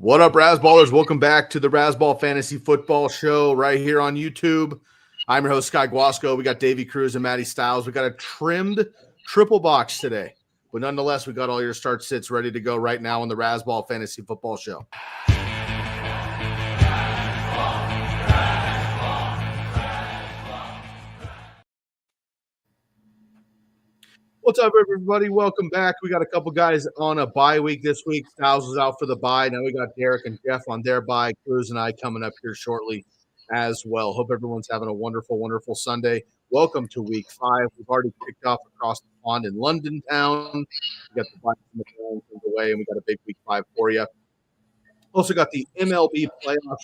What up, Razzballers? Welcome back to the Razzball Fantasy Football Show right here on YouTube. I'm your host, Sky Guasco. We got Davey Cruz and Matty Styles. We got a trimmed triple box today. But nonetheless, we got all your start sits ready to go right now on the Razzball Fantasy Football Show. What's up, everybody? Welcome back. We got a couple guys on a bye week this week. Styles was out for the bye. Now we got Derek and Jeff on their bye. Cruz and I coming up here shortly as well. Hope everyone's having a wonderful, wonderful Sunday. Welcome to week 5. We've already kicked off across the pond in London town. We got the Vikings and the Browns away, and we got a big week 5 for you. Also got the MLB playoffs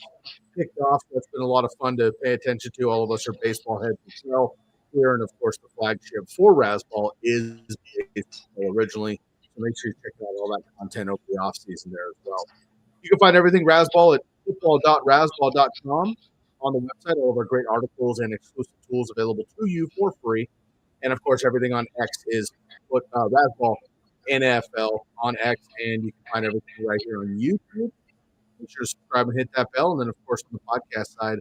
kicked off. That's been a lot of fun to pay attention to. All of us are baseball heads as well here, and of course the flagship for Razzball is baseball originally. So make sure you check out all that content over the offseason there as well. You can find everything Razzball at football.razzball.com on the website. All of our great articles and exclusive tools available to you for free. And of course, everything on X is Razzball NFL on X, and you can find everything right here on YouTube. Make sure to subscribe and hit that bell, and then of course on the podcast side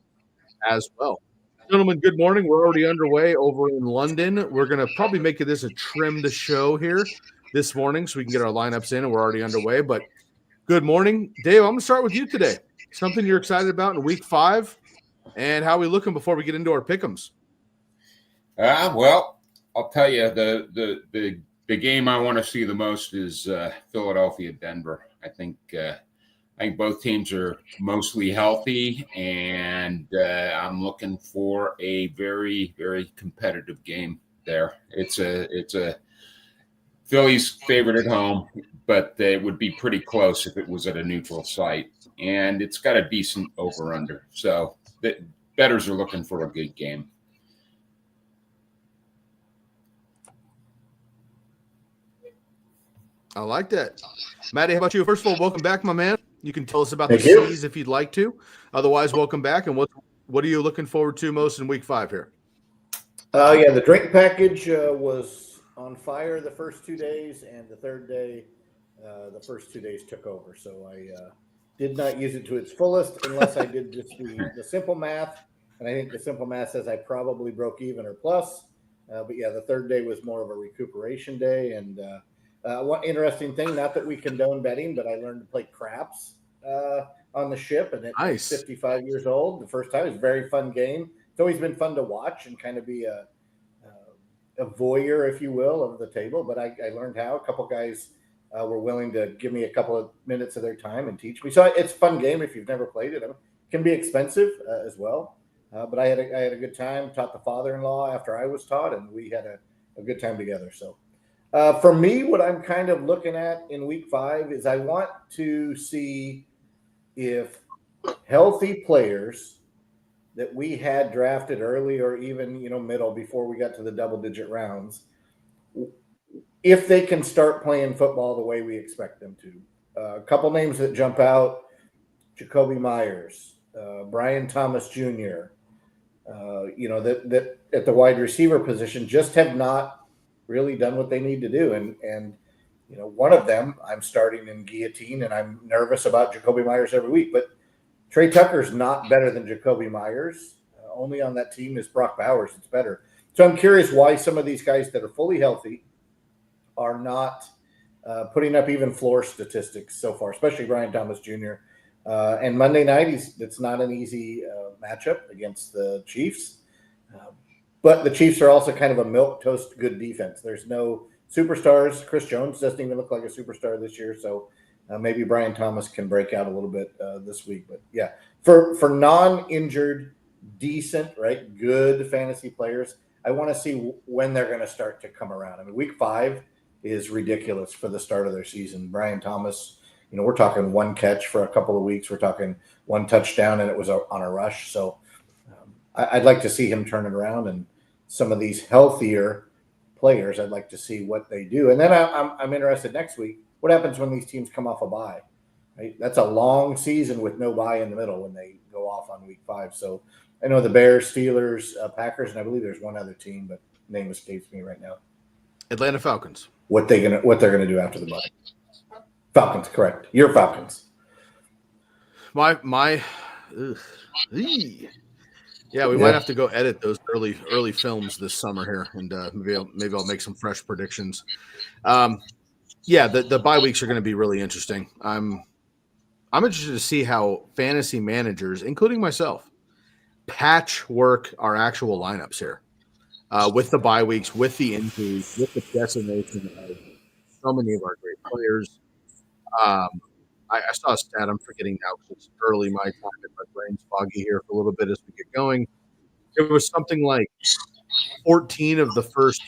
as well. Gentlemen, good morning. We're already underway over in London. We're going to probably make this a trimmed show here this morning so we can get our lineups in, and we're already underway. But good morning. Dave, I'm going to start with you today. Something you're excited about in week 5, and how are we looking before we get into our pick'ems? Well, I'll tell you, the game I want to see the most is Philadelphia-Denver. I think both teams are mostly healthy, and I'm looking for a very, very competitive game there. It's a Philly's favorite at home, but it would be pretty close if it was at a neutral site, and it's got a decent over/under. So the bettors are looking for a good game. I like that. Matty, how about you? First of all, welcome back, my man. You can tell us about the C's if you'd like to. Otherwise, welcome back. And what are you looking forward to most in week 5 here? Yeah, the drink package was on fire the first 2 days, and the third day, the first 2 days took over. So I did not use it to its fullest unless I did just the simple math. And I think the simple math says I probably broke even or plus. But yeah, the third day was more of a recuperation day. And one interesting thing, not that we condone betting, but I learned to play craps on the ship, and it's 55 years old. The first time, it was a very fun game. It's always been fun to watch and kind of be a voyeur, if you will, of the table. But I learned how. A couple guys were willing to give me a couple of minutes of their time and teach me. So it's a fun game if you've never played it. It can be expensive as well. But I had a good time. Taught the father-in-law after I was taught, and we had a good time together. So. For me, what I'm kind of looking at in week 5 is I want to see if healthy players that we had drafted early or even, middle before we got to the double-digit rounds, if they can start playing football the way we expect them to. A couple names that jump out, Jacoby Myers, Brian Thomas Jr., that at the wide receiver position just have not really done what they need to do. And one of them I'm starting in guillotine, and I'm nervous about Jacoby Myers every week. But Trey Tucker's not better than Jacoby Myers. Only on that team is Brock Bowers. It's better. So I'm curious why some of these guys that are fully healthy are not putting up even floor statistics so far, especially Brian Thomas Jr. And Monday night, it's not an easy matchup against the Chiefs. But the Chiefs are also kind of a milquetoast good defense. There's no superstars. Chris Jones doesn't even look like a superstar this year. So maybe Brian Thomas can break out a little bit this week. But yeah, for non-injured, decent, right, good fantasy players, I want to see when they're going to start to come around. I mean, week 5 is ridiculous for the start of their season. Brian Thomas, we're talking one catch for a couple of weeks. We're talking one touchdown, and it was on a rush. So I'd like to see him turn it around, and some of these healthier players, I'd like to see what they do. And then I'm interested next week, what happens when these teams come off a bye, right? That's a long season with no bye in the middle when they go off on week 5. So I know the Bears, Steelers, Packers, and I believe there's one other team, but name escapes me right now. Atlanta Falcons. What they're gonna do after the bye. Falcons, correct. Your Falcons. my ugh, ee. Yeah, we might have to go edit those early films this summer here, and maybe I'll make some fresh predictions. Yeah, the bye weeks are going to be really interesting. I'm interested to see how fantasy managers, including myself, patchwork our actual lineups here with the bye weeks, with the injuries, with the decimation of so many of our great players. I saw a stat. I'm forgetting now because it's early my time and my brain's foggy here for a little bit as we get going. It was something like 14 of the first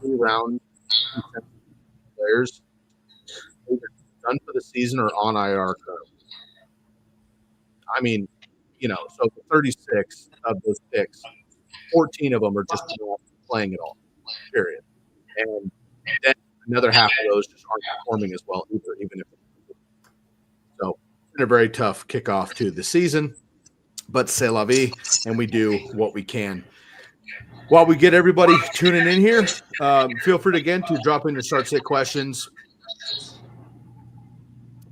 3 round players either done for the season or on IR currently. I mean, so 36 of those picks, 14 of them are just not playing at all, period. And then another half of those just aren't performing as well either, even if. So it's been a very tough kickoff to the season, but c'est la vie, and we do what we can. While we get everybody tuning in here, feel free again to drop in your start sit questions.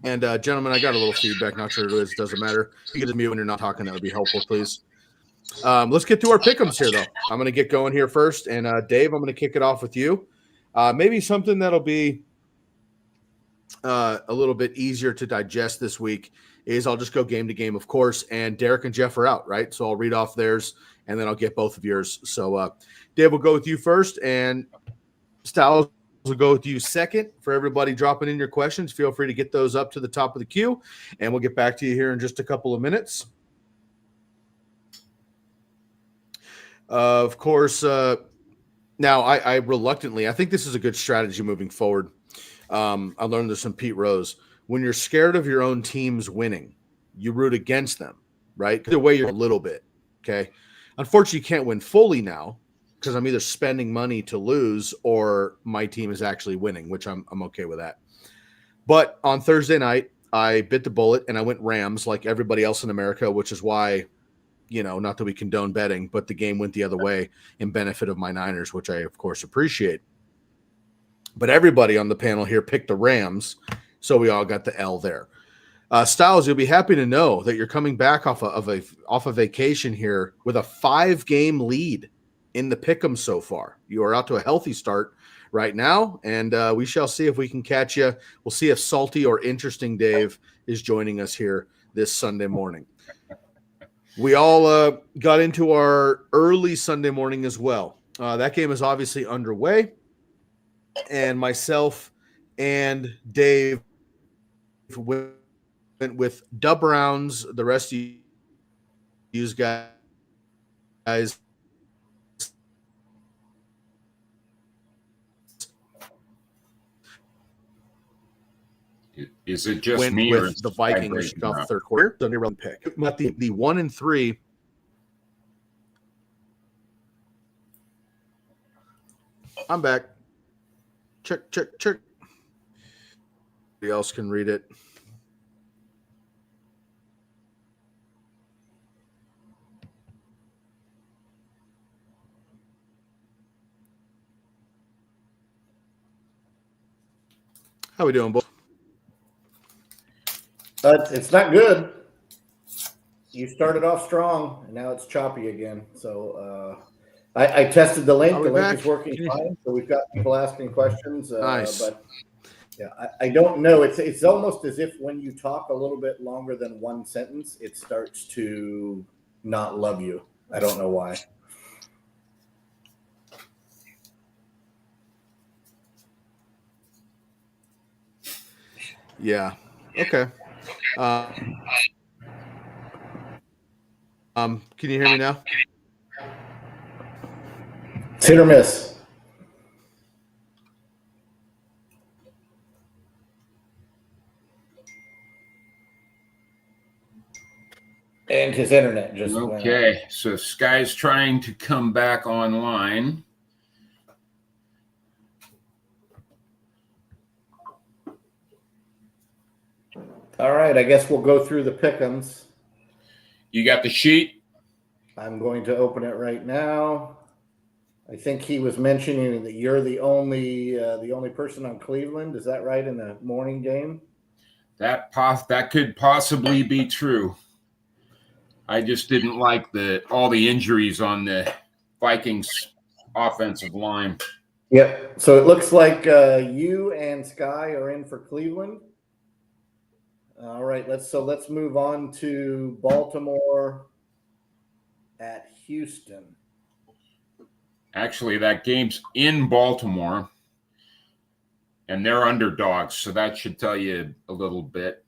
And gentlemen, I got a little feedback. Not sure what it is. Doesn't matter. You can just mute when you're not talking. That would be helpful, please. Let's get to our pick'ems here, though. I'm going to get going here first, and Dave, I'm going to kick it off with you. Maybe something that'll be a little bit easier to digest this week is I'll just go game to game, of course, and Derek and Jeff are out, right? So I'll read off theirs, and then I'll get both of yours. So Dave, we'll go with you first, and Styles will go with you second. For everybody dropping in your questions, feel free to get those up to the top of the queue, and we'll get back to you here in just a couple of minutes. Of course, now I reluctantly, I think this is a good strategy moving forward. I learned this from Pete Rose. When you're scared of your own teams winning, you root against them, right? Either way, you're a little bit, okay? Unfortunately, you can't win fully now because I'm either spending money to lose or my team is actually winning, which I'm okay with that. But on Thursday night, I bit the bullet and I went Rams like everybody else in America, which is why, not that we condone betting, but the game went the other way in benefit of my Niners, which I, of course, appreciate. But everybody on the panel here picked the Rams, so we all got the L there. Styles, you'll be happy to know that you're coming back off a vacation here with a 5-game lead in the pick'em so far. You are out to a healthy start right now, and we shall see if we can catch you. We'll see if Salty or Interesting Dave is joining us here this Sunday morning. We all got into our early Sunday morning as well. That game is obviously underway. And myself and Dave went with Dub Browns. The rest of you guys. Is it just went me with the Vikings off the third quarter? Sunday round pick. But the 1 and 3. I'm back. Check. Somebody else can read it. How we doing, boys? It's not good. You started off strong, and now it's choppy again. So I tested the link. The link is working fine. So we've got people asking questions. Nice. But yeah, I don't know. It's almost as if when you talk a little bit longer than one sentence, it starts to not love you. I don't know why. Yeah. Okay. Can you hear me now? Hit or miss. And his internet just went out. So Sky's trying to come back online. All right, I guess we'll go through the pick'ems. You got the sheet? I'm going to open it right now. I think he was mentioning that you're the only person on Cleveland. Is that right, in the morning game? That could possibly be true. I just didn't like all the injuries on the Vikings offensive line. Yep. So it looks like you and Sky are in for Cleveland. All right. Let's move on to Baltimore at Houston. Actually, that game's in Baltimore, and they're underdogs, so that should tell you a little bit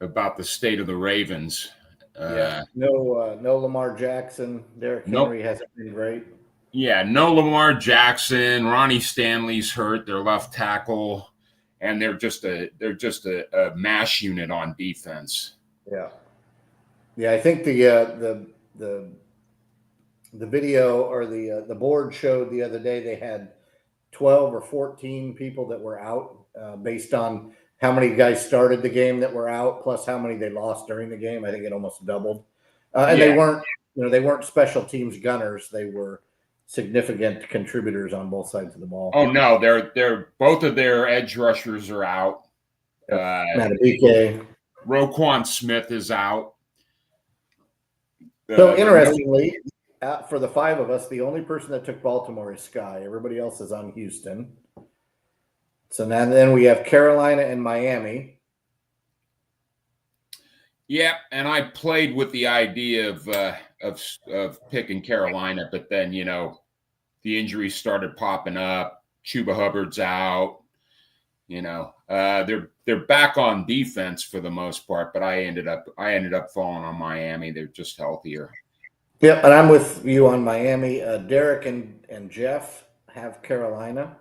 about the state of the Ravens. No Lamar Jackson. Derrick Henry hasn't been great. Yeah, no Lamar Jackson. Ronnie Stanley's hurt, their left tackle, and they're just a mash unit on defense. Yeah. I think the video or the board showed the other day they had 12 or 14 people that were out based on how many guys started the game that were out, plus how many they lost during the game. I think it almost doubled. And they weren't special teams gunners. They were significant contributors on both sides of the ball. Oh no, they're both of their edge rushers are out. Matabike. Roquan Smith is out. So interestingly, for the five of us, the only person that took Baltimore is Sky. Everybody else is on Houston. So then we have Carolina and Miami. Yeah, and I played with the idea of picking Carolina, but then the injuries started popping up. Chuba Hubbard's out. They're back on defense for the most part, but I ended up falling on Miami. They're just healthier. Yep, and I'm with you on Miami. Derek and Jeff have Carolina.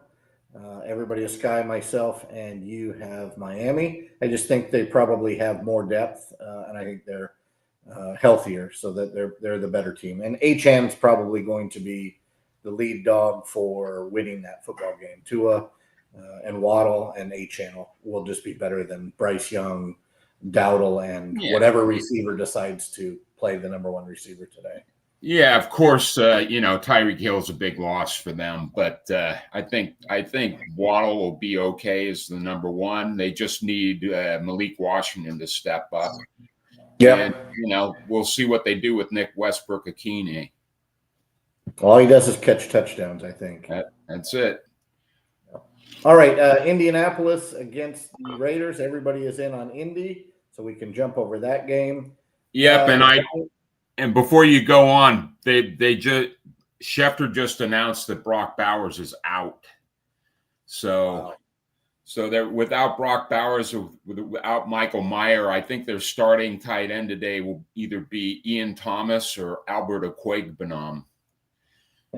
Everybody is Sky, myself, and you have Miami. I just think they probably have more depth, and I think they're healthier, so that they're the better team. And Acham's probably going to be the lead dog for winning that football game. Tua and Waddle and Acham will just be better than Bryce Young, Dowdle, and whatever receiver decides to play the number one receiver today. Yeah, of course, Tyreek Hill's a big loss for them, but I think Waddle will be okay as the number one. They just need Malik Washington to step up. Yeah, and we'll see what they do with Nick Westbrook-Ikine. All he does is catch touchdowns, I think. That's it. All right, Indianapolis against the Raiders. Everybody is in on Indy, so we can jump over that game. Yep, and before you go on, Schefter just announced that Brock Bowers is out. So they're without Brock Bowers or without Michael Mayer. I think their starting tight end today will either be Ian Thomas or Albert Okwuegbunam.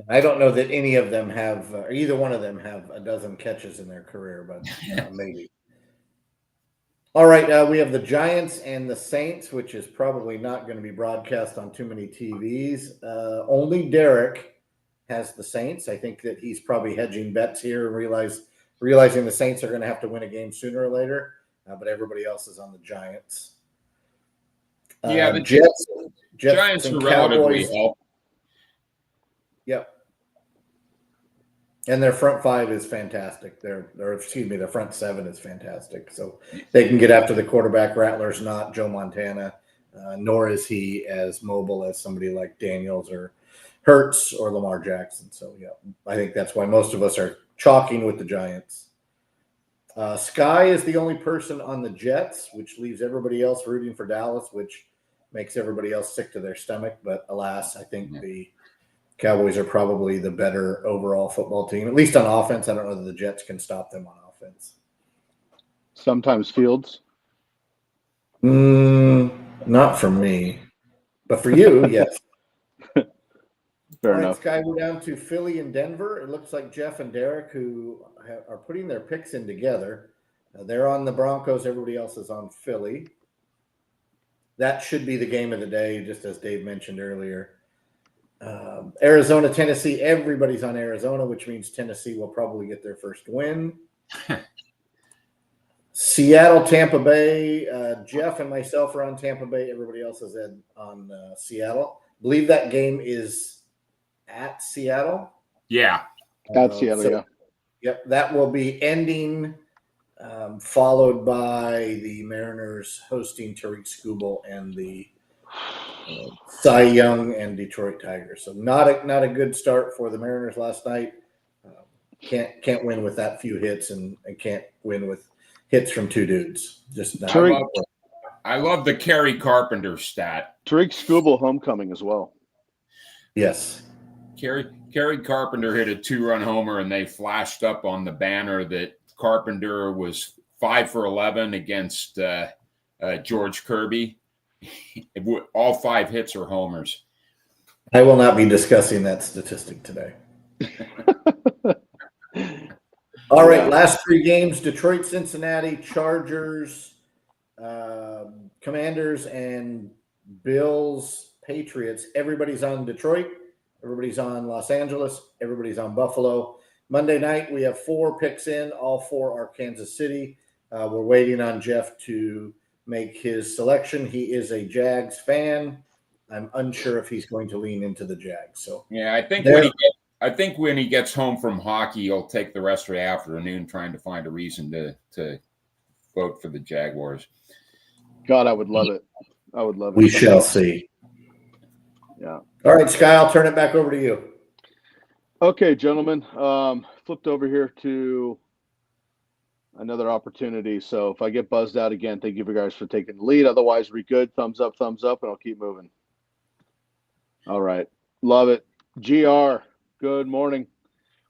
I don't know that any of them have, or either one of them have a dozen catches in their career, but maybe. All right, we have the Giants and the Saints, which is probably not going to be broadcast on too many TVs. Only Derek has the Saints. I think that he's probably hedging bets here and realizing the Saints are going to have to win a game sooner or later, but everybody else is on the Giants. The Giants and are relatively Cowboys. healthy. Yep. And their front five is fantastic. Their front seven is fantastic. So they can get after the quarterback. Rattler's not Joe Montana, nor is he as mobile as somebody like Daniels or Hurts or Lamar Jackson. So, I think that's why most of us are chalking with the Giants. Sky is the only person on the Jets, which leaves everybody else rooting for Dallas, which makes everybody else sick to their stomach. But alas, I think the Cowboys are probably the better overall football team, at least on offense. I don't know that the Jets can stop them on offense. Sometimes Fields. Not for me, but for you, yes. Fair enough. Sky, we're down to Philly and Denver. It looks like Jeff and Derek, who are putting their picks in together, they're on the Broncos. Everybody else is on Philly. That should be the game of the day, just as Dave mentioned earlier. Arizona, Tennessee, everybody's on Arizona, which means Tennessee will probably get their first win. Seattle, Tampa Bay, Jeff and myself are on Tampa Bay. Everybody else is on Seattle. I believe that game is at Seattle. Yeah. At Seattle, Yep, that will be ending followed by the Mariners hosting Tariq Skubal and the Cy Young and Detroit Tigers. So not a good start for the Mariners last night. Can't win with that few hits and can't win with hits from two dudes. Just not. I love the Kerry Carpenter stat. Tariq Skubal homecoming as well. Yes. Kerry Carpenter hit a 2-run homer, and they flashed up on the banner that Carpenter was 5 for 11 against George Kirby. All 5 hits are homers. I will not be discussing that statistic today. All right, last 3 games: Detroit, Cincinnati, Chargers, Commanders, and Bills, Patriots. Everybody's on Detroit. Everybody's on Los Angeles. Everybody's on Buffalo. Monday night, we have 4 picks in. All 4 are Kansas City. We're waiting on Jeff to make his selection. He is a Jags fan. I'm unsure if he's going to lean into the Jags. So yeah, I think when he gets home from hockey, he'll take the rest of the afternoon trying to find a reason to vote for the Jaguars. God, I would love it. I would love it. We shall see. Yeah. All right, Sky, I'll turn it back over to you. Okay, gentlemen. Flipped over here to another opportunity. So if I get buzzed out again, thank you guys for taking the lead. Otherwise, we're good. Thumbs up, and I'll keep moving. All right. Love it. GR, good morning.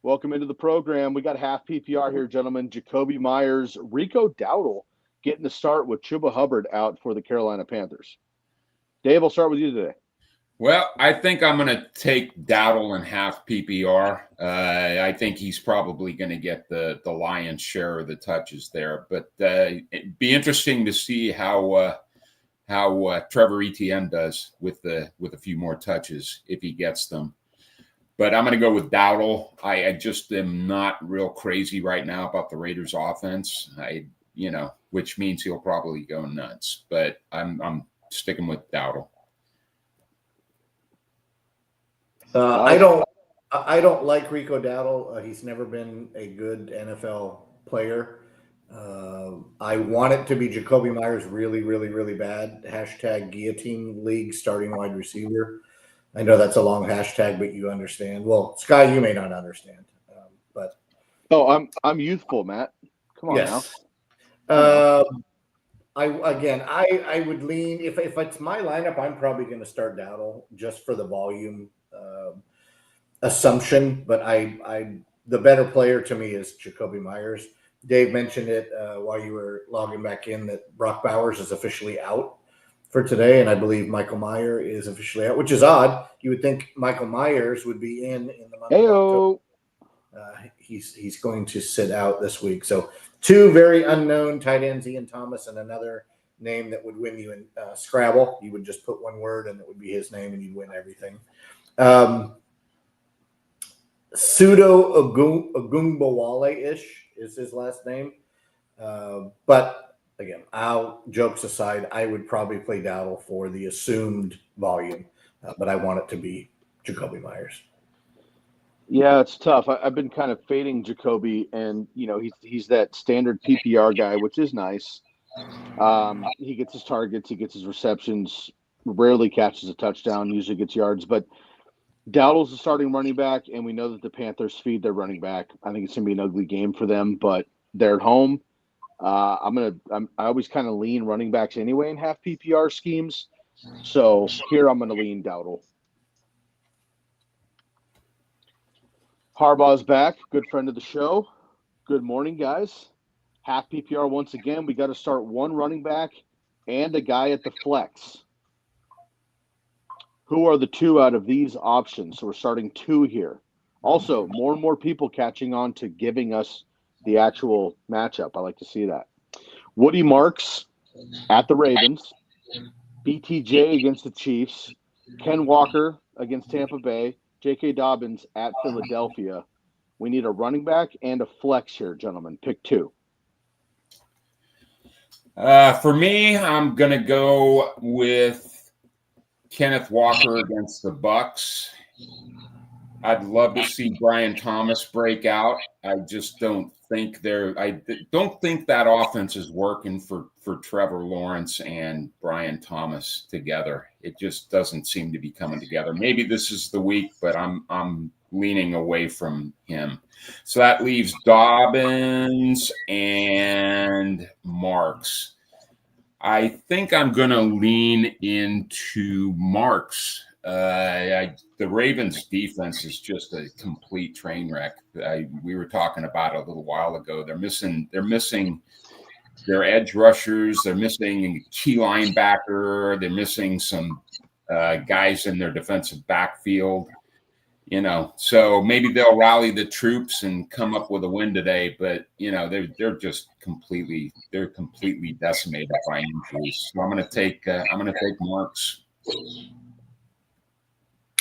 Welcome into the program. We got half PPR here, gentlemen. Jacoby Myers, Rico Dowdle getting the start with Chuba Hubbard out for the Carolina Panthers. Dave, I'll start with you today. Well, I think I'm going to take Dowdle in half PPR. I think he's probably going to get the lion's share of the touches there. But it'd be interesting to see how Trevor Etienne does with a few more touches if he gets them. But I'm going to go with Dowdle. I just am not real crazy right now about the Raiders' offense. Which means he'll probably go nuts. But I'm sticking with Dowdle. I don't like Rico Dowdle. He's never been a good NFL player. I want it to be Jacoby Myers really, really, really bad. Hashtag guillotine league starting wide receiver. I know that's a long hashtag, but you understand. Well, Sky, you may not understand. I'm youthful, Matt. Come on yes. now. I would lean if it's my lineup, I'm probably going to start Dowdle just for the volume assumption, but the better player to me is Jacoby Myers. Dave mentioned it while you were logging back in that Brock Bowers is officially out for today, and I believe Michael Mayer is officially out, which is odd. You would think Michael Myers would be in the month of October. He's going to sit out this week. So 2 very unknown tight ends, Ian Thomas and another name that would win you in Scrabble. You would just put one word and it would be his name and you'd win everything. Pseudo Ogunbowale-ish is his last name. But again, jokes aside, I would probably play Dowdle for the assumed volume, but I want it to be Jacoby Myers. Yeah, it's tough. I've been kind of fading Jacoby, and he's that standard PPR guy, which is nice. He gets his targets, he gets his receptions, rarely catches a touchdown, usually gets yards, but Dowdle's the starting running back, and we know that the Panthers feed their running back. I think it's going to be an ugly game for them, but they're at home. I always kind of lean running backs anyway in half PPR schemes. So here I'm going to lean Dowdle. Harbaugh's back, good friend of the show. Good morning, guys. Half PPR once again. We got to start one running back and a guy at the flex. Who are the 2 out of these options? So we're starting 2 here. Also, more and more people catching on to giving us the actual matchup. I like to see that. Woody Marks at the Ravens. BTJ against the Chiefs. Ken Walker against Tampa Bay. J.K. Dobbins at Philadelphia. We need a running back and a flex here, gentlemen. Pick 2. For me, I'm going to go with Kenneth Walker against the Bucks. I'd love to see Brian Thomas break out. I just don't think don't think that offense is working for Trevor Lawrence and Brian Thomas together. It just doesn't seem to be coming together. Maybe this is the week, but I'm leaning away from him. So that leaves Dobbins and Marks. I think I'm going to lean into Marks. The Ravens defense is just a complete train wreck. We were talking about it a little while ago. They're missing their edge rushers. They're missing a key linebacker. They're missing some guys in their defensive backfield. So maybe they'll rally the troops and come up with a win today. But they're just completely decimated by injuries. So I'm going to take Marks.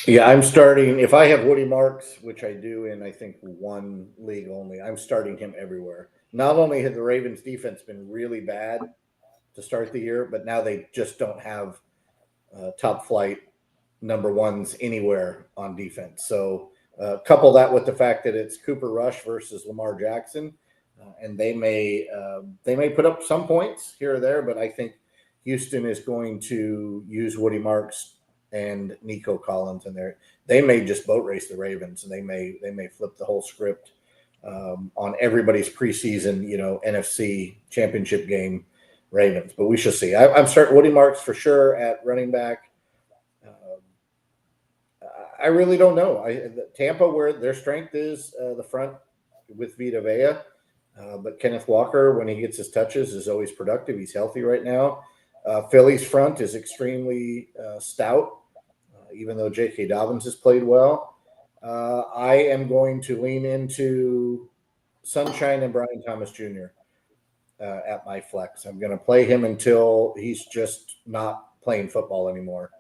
Yeah, I'm starting. If I have Woody Marks, which I do in, I think, one league only, I'm starting him everywhere. Not only has the Ravens defense been really bad to start the year, but now they just don't have top flight number ones anywhere on defense. So couple that with the fact that it's Cooper Rush versus Lamar Jackson, and they may put up some points here or there, but I think Houston is going to use Woody Marks and Nico Collins in there. They may just boat race the Ravens, and they may flip the whole script on everybody's preseason, NFC championship game Ravens. But we shall see. I'm starting Woody Marks for sure at running back. I really don't know. Tampa, where their strength is the front with Vita Vea, but Kenneth Walker, when he gets his touches, is always productive. He's healthy right now. Philly's front is extremely stout, even though J.K. Dobbins has played well. I am going to lean into Sunshine and Brian Thomas Jr. At my flex. I'm going to play him until he's just not playing football anymore.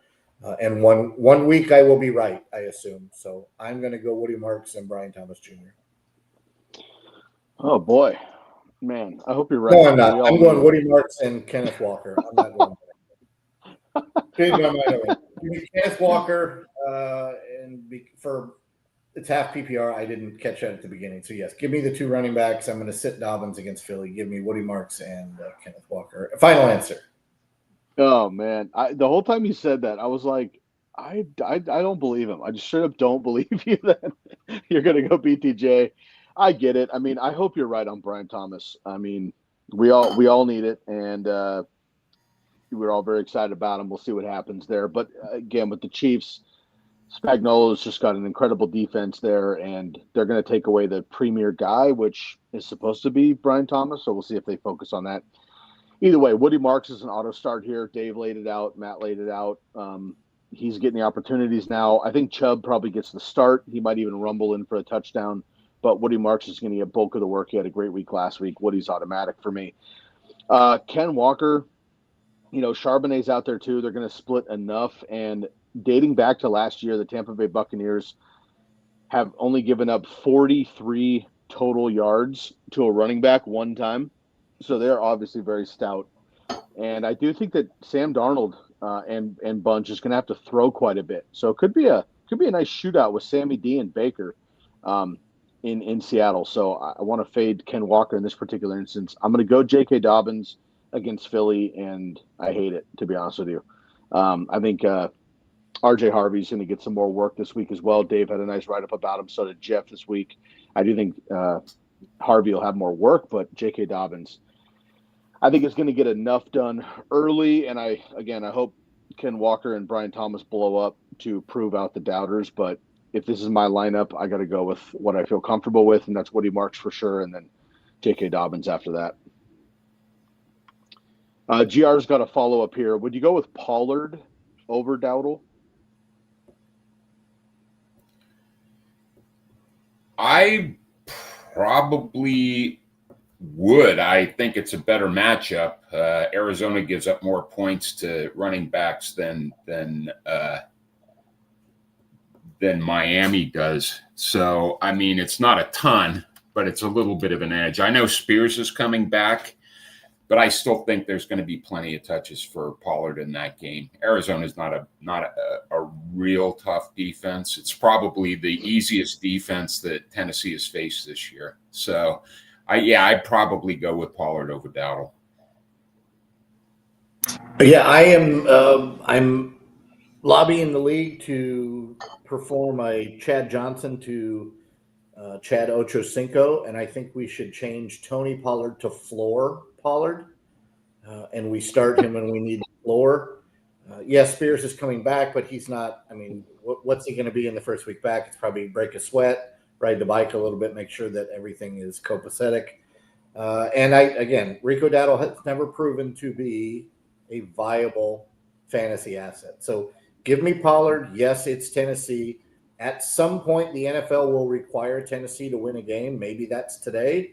And one week I will be right, I assume. So I'm going to go Woody Marks and Brian Thomas Jr. Oh, boy. Man, I hope you're right. No, I'm not. I'm going Woody Marks and Kenneth Walker. I'm not going Kenneth Walker, for it's half PPR. I didn't catch that at the beginning. So, yes, give me the two running backs. I'm going to sit Dobbins against Philly. Give me Woody Marks and Kenneth Walker. Final answer. Oh, man. The whole time you said that, I was like, I don't believe him. I just straight up don't believe you that you're going to go BTJ. I get it. I mean, I hope you're right on Brian Thomas. I mean, we all need it, and we're all very excited about him. We'll see what happens there. But, again, with the Chiefs, Spagnuolo's just got an incredible defense there, and they're going to take away the premier guy, which is supposed to be Brian Thomas, so we'll see if they focus on that. Either way, Woody Marks is an auto start here. Dave laid it out. Matt laid it out. He's getting the opportunities now. I think Chubb probably gets the start. He might even rumble in for a touchdown. But Woody Marks is going to get bulk of the work. He had a great week last week. Woody's automatic for me. Ken Walker, Charbonnet's out there too. They're going to split enough. And dating back to last year, the Tampa Bay Buccaneers have only given up 43 total yards to a running back one time. So they're obviously very stout. And I do think that Sam Darnold and Bunch is going to have to throw quite a bit. So it could be a nice shootout with Sammy D and Baker in Seattle. So I want to fade Ken Walker in this particular instance. I'm going to go J.K. Dobbins against Philly, and I hate it, to be honest with you. I think R.J. Harvey's going to get some more work this week as well. Dave had a nice write-up about him. So did Jeff this week. I do think Harvey will have more work, but J.K. Dobbins, I think it's going to get enough done early, and I hope Ken Walker and Brian Thomas blow up to prove out the doubters. But if this is my lineup, I got to go with what I feel comfortable with, and that's Woody Marks for sure, and then J.K. Dobbins after that. GR's got a follow-up here. Would you go with Pollard over Dowdle? I probably would. I think it's a better matchup. Arizona gives up more points to running backs than Miami does. So, I mean, it's not a ton, but it's a little bit of an edge. I know Spears is coming back, but I still think there's going to be plenty of touches for Pollard in that game. Arizona's not a real tough defense. It's probably the easiest defense that Tennessee has faced this year. So I'd probably go with Pollard over Dowdle. Yeah, I am. I'm lobbying the league to perform a Chad Johnson to Chad Ochocinco, and I think we should change Tony Pollard to Floor Pollard, and we start him when we need the floor. Yes, Spears is coming back, but he's not. I mean, what's he going to be in the first week back? It's probably break a sweat, ride the bike a little bit, make sure that everything is copacetic. And Rico Dowdle has never proven to be a viable fantasy asset. So give me Pollard. Yes, it's Tennessee. At some point, the NFL will require Tennessee to win a game. Maybe that's today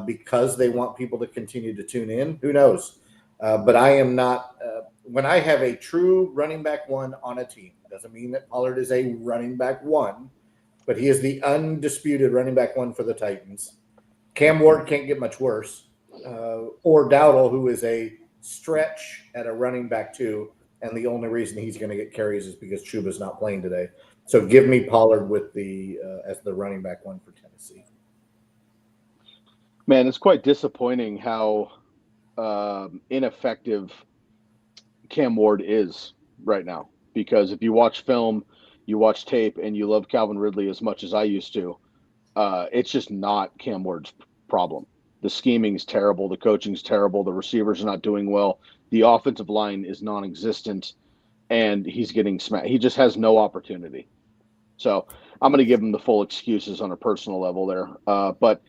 because they want people to continue to tune in. Who knows? But I am not. When I have a true running back one on a team, doesn't mean that Pollard is a running back one, but he is the undisputed running back one for the Titans. Cam Ward can't get much worse. Or Dowdle, who is a stretch at a running back two, and the only reason he's going to get carries is because Chuba's not playing today. So give me Pollard with the as the running back one for Tennessee. Man, it's quite disappointing how ineffective Cam Ward is right now. Because if you watch film, you watch tape, and you love Calvin Ridley as much as I used to, it's just not Cam Ward's problem. The scheming is terrible. The coaching is terrible. The receivers are not doing well. The offensive line is non-existent, and he's getting smacked. He just has no opportunity. So I'm going to give him the full excuses on a personal level there. But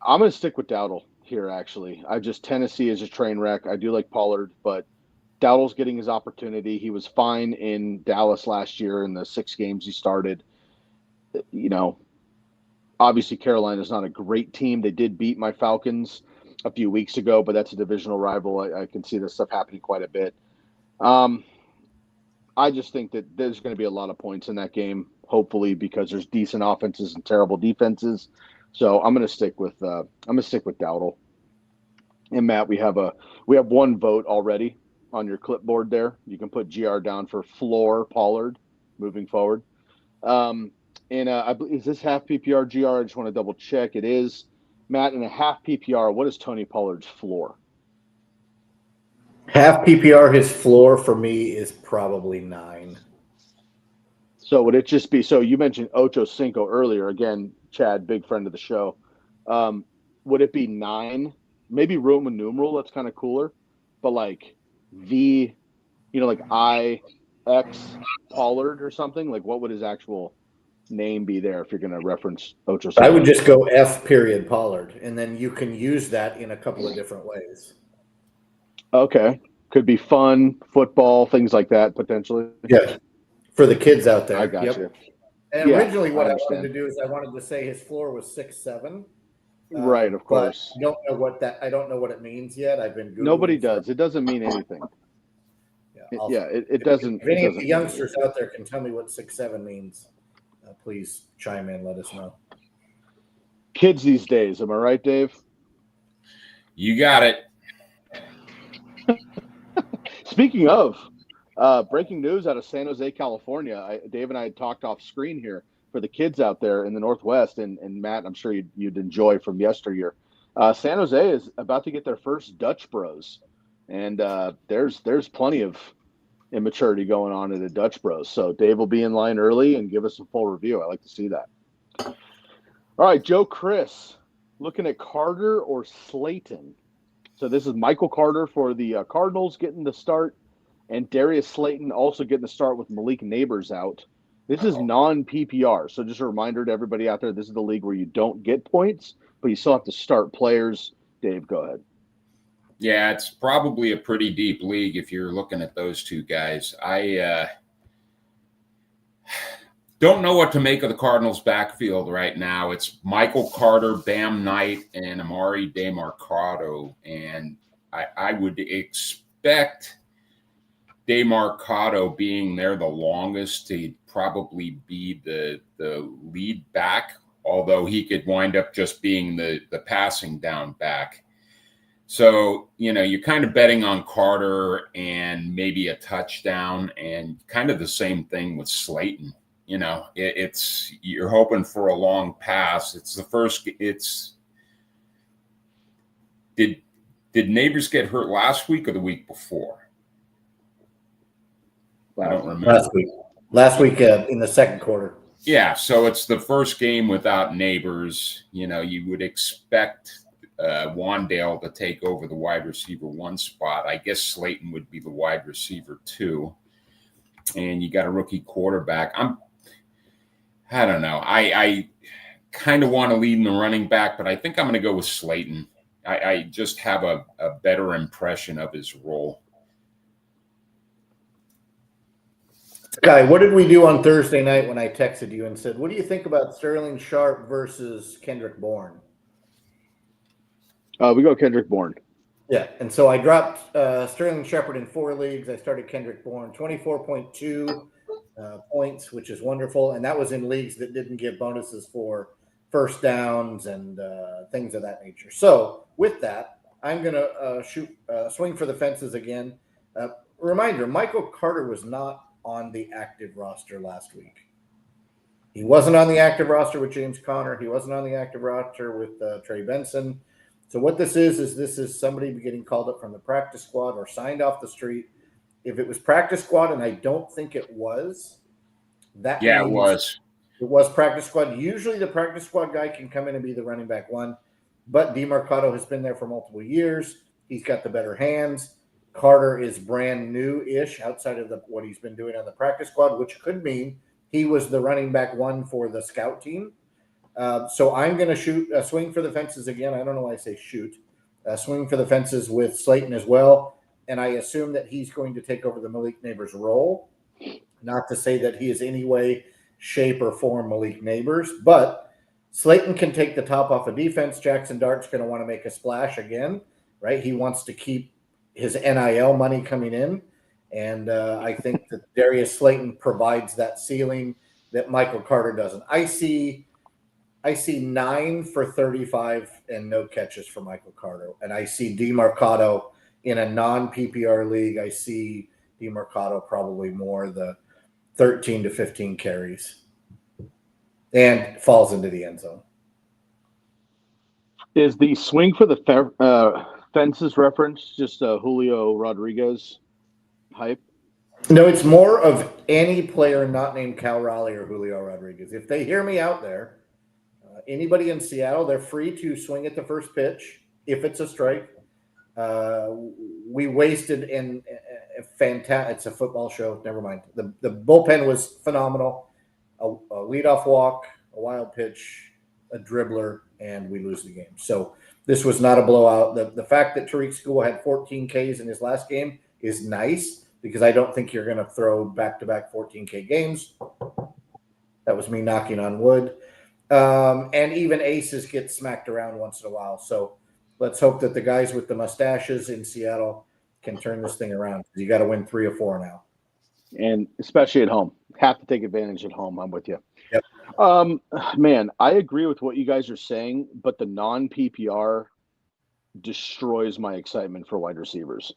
I'm going to stick with Dowdle here, actually. Tennessee is a train wreck. I do like Pollard, but Dowdle's getting his opportunity. He was fine in Dallas last year in the 6 games he started. You know, obviously, Carolina is not a great team. They did beat my Falcons a few weeks ago, but that's a divisional rival. I can see this stuff happening quite a bit. I just think that there's going to be a lot of points in that game, hopefully, because there's decent offenses and terrible defenses. So I'm going to stick with Dowdle. And Matt, we have one vote already on your clipboard there. You can put GR down for Floor Pollard moving forward. Is this half PPR GR? I just want to double check. It is. Matt, in a half PPR, what is Tony Pollard's floor? Half PPR, his floor for me is probably 9. So would it just be, so you mentioned Ochocinco earlier. Again, Chad, big friend of the show. Would it be 9? Maybe Roman numeral, that's kind of cooler. But like like IX Pollard or something? Like what would his actual name be there if you're going to reference Ochocinco? I would just go F period Pollard, and then you can use that in a couple of different ways. Okay. Could be fun, football, things like that, potentially. Yeah. For the kids out there. I got you. And Yeah, originally what I wanted understand. to do is I wanted to say his floor was 6'7". Right, of course. I don't know what it means yet. I've been Googling. Nobody does. It doesn't mean anything. It doesn't. If any of the youngsters out there can tell me what 6'7" means, please chime in. Let us know. Kids these days, am I right, Dave? You got it. Speaking of breaking news out of San Jose, California, Dave and I had talked off screen here for the kids out there in the Northwest, and Matt, I'm sure you'd enjoy from yesteryear. San Jose is about to get their first Dutch Bros, and there's plenty of immaturity going on at the Dutch Bros. So Dave will be in line early and give us a full review. I like to see that. All right, Joe Chris, looking at Carter or Slayton. So this is Michael Carter for the Cardinals getting the start, and Darius Slayton also getting the start with Malik Neighbors out. This is non-PPR, so just a reminder to everybody out there, this is the league where you don't get points, but you still have to start players. Dave, go ahead. Yeah, it's probably a pretty deep league if you're looking at those two guys. I don't know what to make of the Cardinals' backfield right now. It's Michael Carter, Bam Knight, and Amari DeMarcado. And I would expect DeMarcado, being there the longest, to probably be the lead back, although he could wind up just being the passing down back. So, you're kind of betting on Carter and maybe a touchdown, and kind of the same thing with Slayton. You're hoping for a long pass. It's did Neighbors get hurt last week or the week before? I don't remember. Last week in the second quarter. Yeah, so it's the first game without Neighbors. You know, you would expect Wandale to take over the wide receiver 1 spot. I guess Slayton would be the wide receiver 2. And you got a rookie quarterback. I don't know. I kind of want to lead in the running back, but I think I'm going to go with Slayton. I just have a better impression of his role. Guy, what did we do on Thursday night when I texted you and said, what do you think about Sterling Sharp versus Kendrick Bourne? We go Kendrick Bourne. Yeah, and so I dropped Sterling Shepard in 4 leagues. I started Kendrick Bourne, 24.2 points, which is wonderful. And that was in leagues that didn't give bonuses for first downs and things of that nature. So with that, I'm going to swing for the fences again. Reminder, Michael Carter was not on the active roster last week. He wasn't on the active roster with James Conner. He wasn't on the active roster with Trey Benson. So what this is somebody getting called up from the practice squad or signed off the street. If it was practice squad, and I don't think it was, that yeah, it was. It was practice squad. Usually the practice squad guy can come in and be the running back 1, but DeMarcado has been there for multiple years. He's got the better hands. Carter is brand new-ish outside of what he's been doing on the practice squad, which could mean he was the running back 1 for the scout team. So I'm going to swing for the fences again. I don't know why I say shoot. Swing for the fences with Slayton as well. And I assume that he's going to take over the Malik Neighbors role. Not to say that he is any way, shape, or form Malik Neighbors, but Slayton can take the top off of defense. Jackson Dart's going to want to make a splash again, right? He wants to keep his NIL money coming in. And I think that Darius Slayton provides that ceiling that Michael Carter doesn't. I see 9 for 35 and no catches for Michael Carter. And I see DeMarcado in a non-PPR league. I see DeMarcado probably more the 13 to 15 carries and falls into the end zone. Is the swing for the fences reference just Julio Rodriguez hype? No, it's more of any player not named Cal Raleigh or Julio Rodriguez. If they hear me out there, anybody in Seattle, they're free to swing at the first pitch if it's a strike. We wasted in fantastic. It's a football show. Never mind. The bullpen was phenomenal. A leadoff walk, a wild pitch, a dribbler, and we lose the game. So this was not a blowout. The fact that Tariq School had 14 Ks in his last game is nice because I don't think you're going to throw back-to-back 14K games. That was me knocking on wood. And even aces get smacked around once in a while. So let's hope that the guys with the mustaches in Seattle can turn this thing around. You got to win 3 or 4 now. And especially at home. Have to take advantage at home. I'm with you. Yep. Man, I agree with what you guys are saying, but the non-PPR destroys my excitement for wide receivers.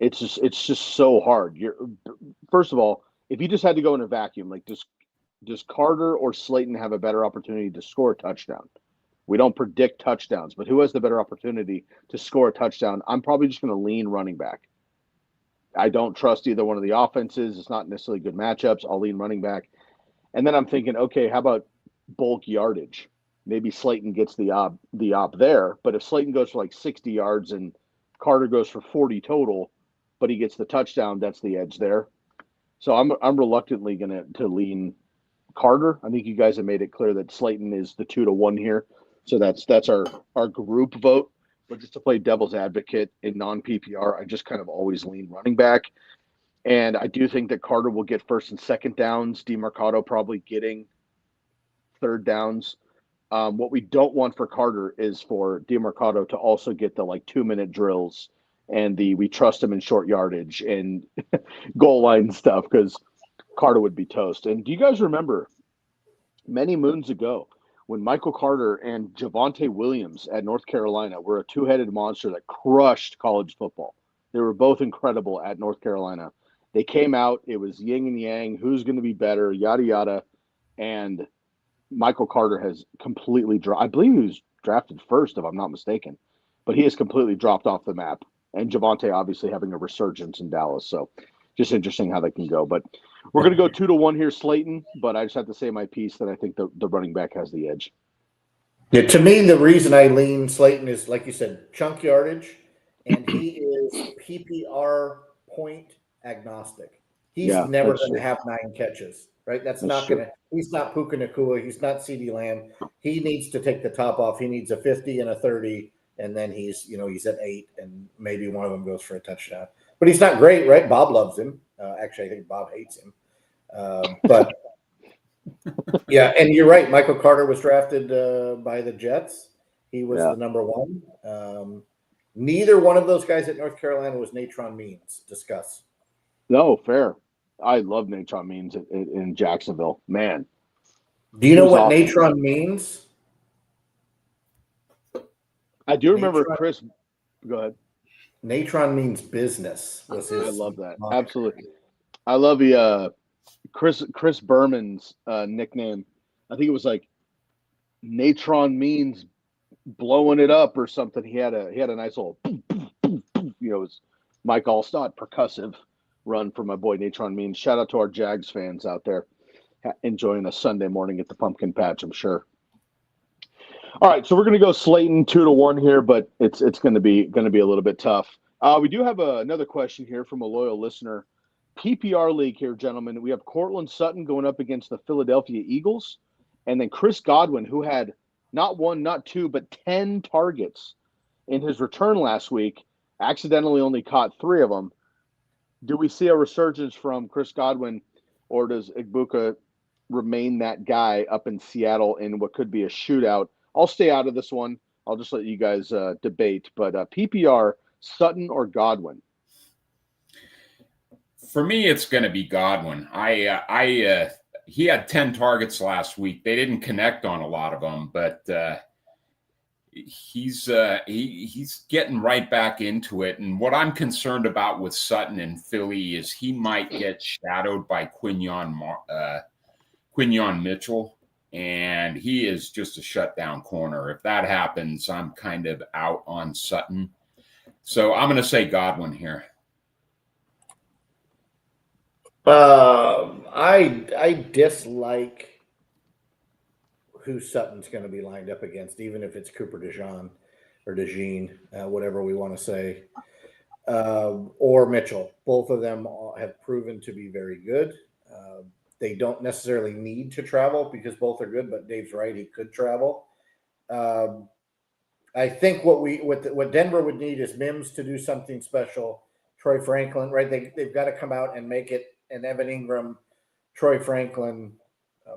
It's just so hard. First of all, if you just had to go in a vacuum, like does Carter or Slayton have a better opportunity to score a touchdown? We don't predict touchdowns, but who has the better opportunity to score a touchdown? I'm probably just going to lean running back. I don't trust either one of the offenses. It's not necessarily good matchups. I'll lean running back. And then I'm thinking, okay, how about bulk yardage? Maybe Slayton gets the op there, but if Slayton goes for like 60 yards and Carter goes for 40 total, but he gets the touchdown, that's the edge there. So I'm reluctantly going to lean Carter. I think you guys have made it clear that Slayton is the 2-1 here. So that's our group vote. But just to play devil's advocate in non-PPR, I just kind of always lean running back. And I do think that Carter will get first and second downs. DeMarcado probably getting third downs. What we don't want for Carter is for DeMarcado to also get the 2-minute drills and we trust him in short yardage and goal line stuff, because Carter would be toast. And do you guys remember many moons ago when Michael Carter and Javonte Williams at North Carolina were a two-headed monster that crushed college football? They were both incredible at North Carolina. They came out, it was yin and yang, who's going to be better, yada, yada. And Michael Carter has completely I believe he was drafted first, if I'm not mistaken. but he has completely dropped off the map. And Javonte obviously having a resurgence in Dallas. So just interesting how they can go. But we're going to go 2-1 here, Slayton. But I just have to say my piece that I think the running back has the edge. Yeah, to me, the reason I lean Slayton is, like you said, chunk yardage, and he is PPR point agnostic. He's never going to have 9 catches, right? That's not going to – he's not Puka Nacua. He's not CeeDee Lamb. He needs to take the top off. He needs a 50 and a 30, and then he's at 8, and maybe one of them goes for a touchdown. But he's not great, right? Bob loves him. Actually, I think Bob hates him. But – yeah, and you're right. Michael Carter was drafted by the Jets. He was the number 1. Neither one of those guys at North Carolina was Natron Means. Discuss. No, fair. I love Natron Means in Jacksonville. Man. Do you know what Natron means? I do remember Chris. Go ahead. Natron means business. Was his I love that. Absolutely. I love the Chris Berman's nickname. I think it was like Natron Means blowing it up or something. He had a nice little it was Mike Allstott percussive run for my boy Natron Means. Shout out to our Jags fans out there enjoying a Sunday morning at the pumpkin patch, I'm sure. All right, so we're going to go Slayton 2-1 here, but it's going to be a little bit tough. We do have another question here from a loyal listener. PPR league here, gentlemen. We have Cortland Sutton going up against the Philadelphia Eagles, and then Chris Godwin, who had not 1, not 2, but 10 targets in his return last week, accidentally only caught 3 of them. Do we see a resurgence from Chris Godwin, or does Igbuka remain that guy up in Seattle in what could be a shootout? I'll stay out of this one. I'll just let you guys debate. But PPR, Sutton or Godwin? For me, it's going to be Godwin. He had 10 targets last week. They didn't connect on a lot of them, but he's getting right back into it. And what I'm concerned about with Sutton in Philly is he might get shadowed by Quinyon Mitchell, and he is just a shutdown corner. If that happens, I'm kind of out on Sutton. So I'm going to say Godwin here. I dislike who Sutton's going to be lined up against, even if it's Cooper DeJean or DeJean, whatever we want to say, or Mitchell. Both of them have proven to be very good. They don't necessarily need to travel because both are good, but Dave's right, he could travel. I think what Denver would need is Mims to do something special. Troy Franklin, right? They've got to come out and make it. And Evan Ingram, Troy Franklin,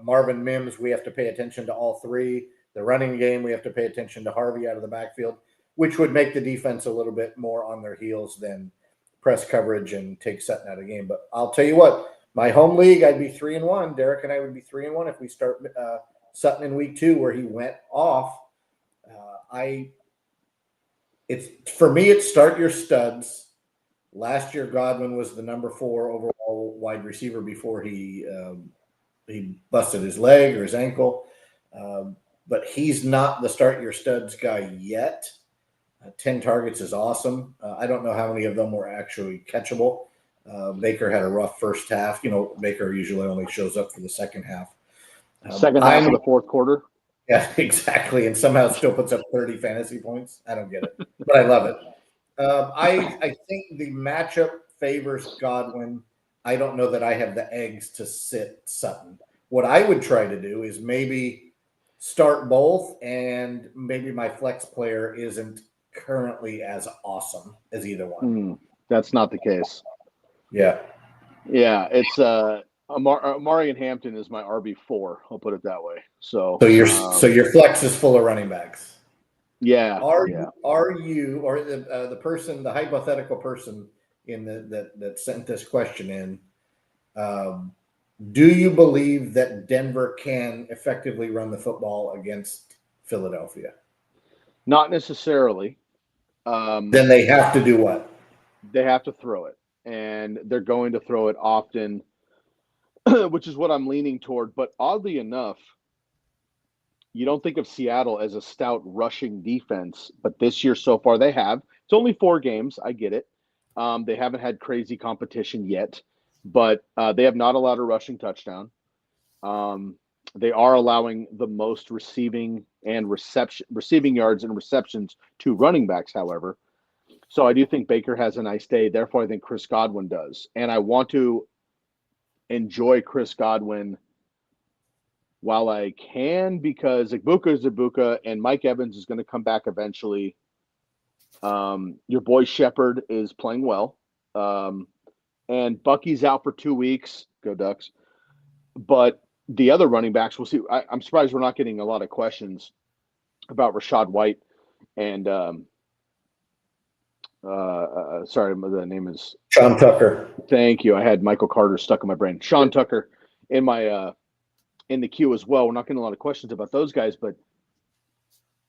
Marvin Mims, we have to pay attention to all 3. The running game, we have to pay attention to Harvey out of the backfield, which would make the defense a little bit more on their heels than press coverage and take Sutton out of the game. But I'll tell you what, my home league, I'd be 3-1. Derek and I would be 3-1 if we start Sutton in week 2 where he went off. For me, it's start your studs. Last year, Godwin was the number 4 overall wide receiver before he busted his leg or his ankle. But he's not the start your studs guy yet. 10 targets is awesome. I don't know how many of them were actually catchable. Baker had a rough first half. Baker usually only shows up for the second half. Second half of the fourth quarter? Yeah, exactly. And somehow still puts up 30 fantasy points. I don't get it, but I love it. I think the matchup favors Godwin. I don't know that I have the eggs to sit Sutton. What I would try to do is maybe start both, and maybe my flex player isn't currently as awesome as either one. That's not the case. Yeah. Yeah, it's Amari and Hampton is my RB4. I'll put it that way. So your flex is full of running backs. Yeah. Are you or the person, the hypothetical person that sent this question in? Do you believe that Denver can effectively run the football against Philadelphia? Not necessarily. Then they have to do what? They have to throw it, and they're going to throw it often, which is what I'm leaning toward. But oddly enough, you don't think of Seattle as a stout rushing defense, but this year so far they have. It's only 4 games. I get it. They haven't had crazy competition yet, but they have not allowed a rushing touchdown. They are allowing the most receiving yards and receptions to running backs, however. So I do think Baker has a nice day. Therefore, I think Chris Godwin does. And I want to enjoy Chris Godwin while I can, because Ibuka is Ibuka and Mike Evans is going to come back eventually. Your boy Shepard is playing well. And Bucky's out for 2 weeks. Go Ducks. But the other running backs, we'll see. I'm surprised we're not getting a lot of questions about Rachaad White and sorry, the name is Sean Tucker. Thank you. I had Michael Carter stuck in my brain. Sean Tucker in my in the queue as well. We're not getting a lot of questions about those guys, but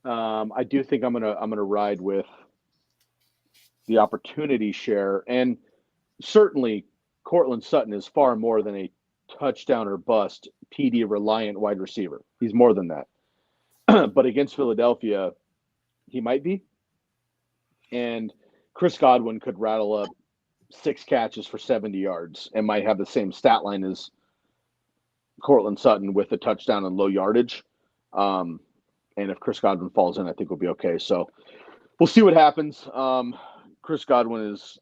I do think I'm gonna ride with the opportunity share, and certainly Cortland Sutton is far more than a touchdown or bust TD reliant wide receiver. He's more than that. But against Philadelphia, he might be. And Chris Godwin could rattle up 6 catches for 70 yards and might have the same stat line as Cortland Sutton with a touchdown and low yardage. And if Chris Godwin falls in, I think we'll be okay. So we'll see what happens. Chris Godwin is,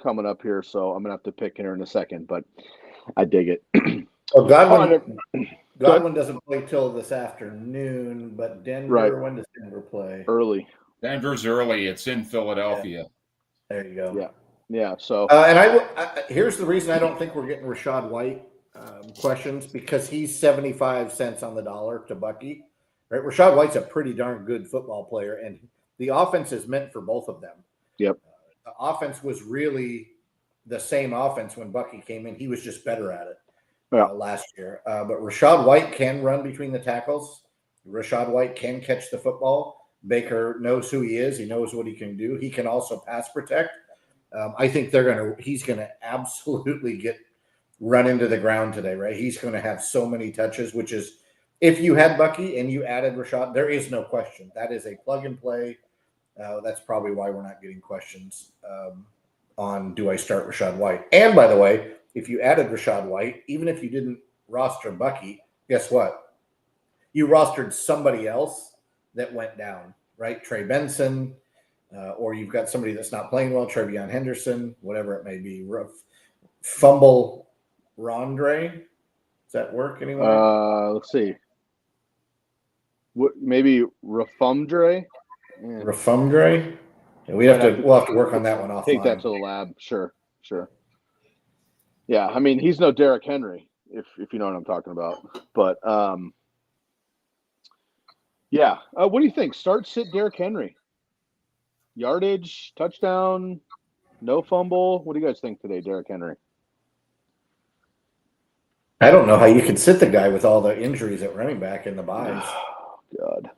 coming up here, so I'm going to have to pick here in a second, but I dig it. Well, Godwin doesn't play till this afternoon, but Denver, right. When does Denver play? Early. Denver's early. It's in Philadelphia. Yeah. There you go. Yeah. So, and I here's the reason I don't think we're getting Rachaad White questions, because he's 75 cents on the dollar to Bucky. Right? Rachaad White's a pretty darn good football player, and the offense is meant for both of them. Yep. The offense was really the same offense when Bucky came in. He was just better at it last year. But Rachaad White can run between the tackles. Rachaad White can catch the football. Baker knows who he is. He knows what he can do. He can also pass protect. I think he's going to absolutely get run into the ground today, right? He's going to have so many touches, which is, if you had Bucky and you added Rachaad, there is no question. That is a plug and play. That's probably why we're not getting questions on do I start Rachaad White. And by the way, if you added Rachaad White, even if you didn't roster Bucky, guess what? You rostered somebody else that went down, right? Trey Benson, or you've got somebody that's not playing well, Trevion Henderson, whatever it may be. Fumble Rondre. Does that work anyway? Let's see. What, maybe Rafumdre? Yeah. Rafumdre? Yeah, we'll have to work on that one offline. Take that to the lab. Sure. Yeah, I mean, he's no Derrick Henry, if you know what I'm talking about. But yeah. What do you think? Start, sit Derrick Henry. Yardage, touchdown, no fumble. What do you guys think today, Derrick Henry? I don't know how you could sit the guy with all the injuries at running back in the buys. Oh, God.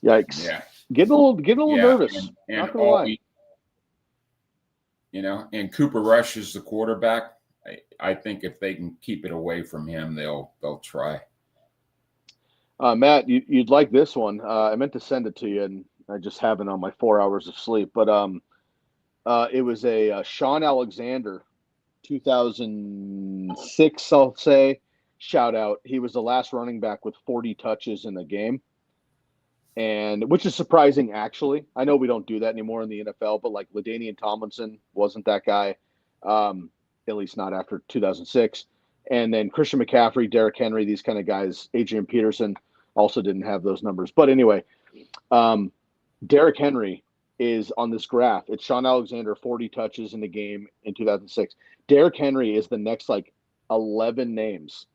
Yikes. Yeah. Getting a little nervous. And not gonna lie. And Cooper Rush is the quarterback. I think if they can keep it away from him, they'll try. Matt, you'd like this one. I meant to send it to you, and I just haven't on my 4 hours of sleep. But it was a Sean Alexander, 2006, I'll say. Shout out. He was the last running back with 40 touches in the game. And which is surprising, actually. I know we don't do that anymore in the NFL, but like LaDainian Tomlinson wasn't that guy, at least not after 2006. And then Christian McCaffrey, Derrick Henry, these kind of guys, Adrian Peterson also didn't have those numbers. But anyway, Derrick Henry is on this graph. It's Sean Alexander, 40 touches in the game in 2006. Derrick Henry is the next 11 names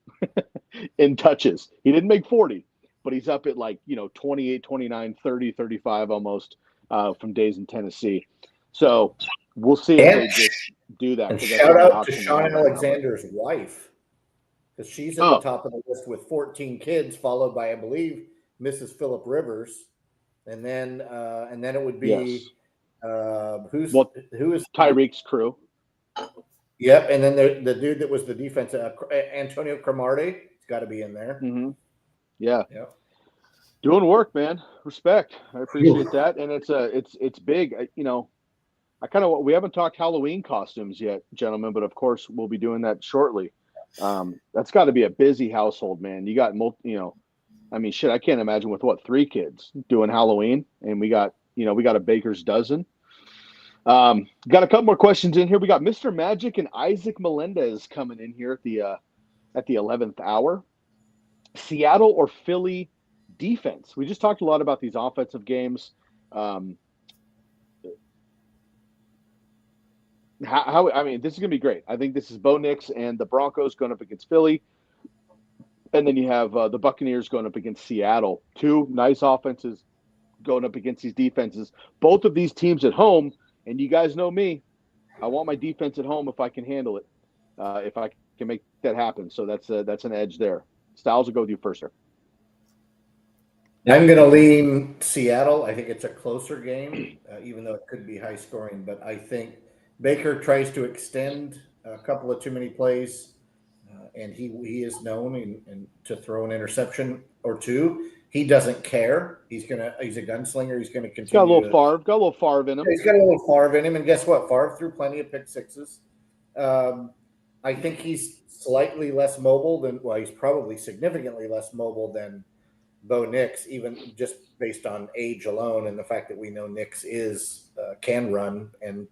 in touches. He didn't make 40. But he's up at 28, 29, 30, 35 almost from days in Tennessee. So we'll see if they just do that. And shout out to Sean Alexander's wife, because she's at the top of the list with 14 kids, followed by, I believe, Mrs. Phillip Rivers. And then it would be who is Tyreek's crew. Yep, and then the dude that was the defense, Antonio Cromartie. It's got to be in there. Mm-hmm. Yeah. Yeah. Doing work, man. Respect. I appreciate that. And it's big. We haven't talked Halloween costumes yet, gentlemen, but of course we'll be doing that shortly. That's got to be a busy household, man. You got I can't imagine with 3 kids doing Halloween, and we got a baker's dozen. Got a couple more questions in here. We got Mr. Magic and Isaac Melendez coming in here at the 11th hour. Seattle or Philly defense? We just talked a lot about these offensive games. This is gonna be great. I think this is Bo Nix and the Broncos going up against Philly, and then you have the Buccaneers going up against Seattle. 2 nice offenses going up against these defenses. Both of these teams at home, and you guys know me. I want my defense at home if I can handle it, if I can make that happen. So that's an edge there. Styles will go with you first, sir. I'm going to lean Seattle. I think it's a closer game, even though it could be high scoring. But I think Baker tries to extend a couple of too many plays, and he is known and to throw an interception or 2. He doesn't care. He's a gunslinger. He's going to continue. Got a little Favre in him. He's got a little Favre in him, and guess what? Favre threw plenty of pick sixes. I think he's slightly less mobile he's probably significantly less mobile than Bo Nix, even just based on age alone, and the fact that we know Nix can run, and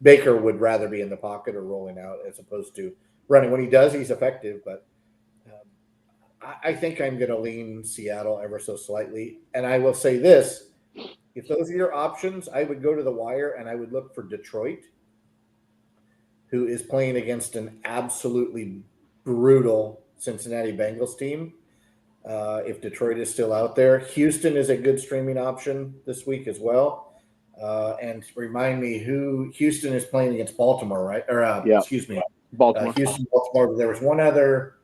Baker would rather be in the pocket or rolling out as opposed to running. When he does, he's effective, but I think I'm going to lean Seattle ever so slightly. And I will say this, if those are your options, I would go to the wire and I would look for Detroit, who is playing against an absolutely brutal Cincinnati Bengals team. If Detroit is still out there, Houston is a good streaming option this week as well. And remind me who Houston is playing against Baltimore, right? Excuse me, Baltimore. Houston, Baltimore. There was one other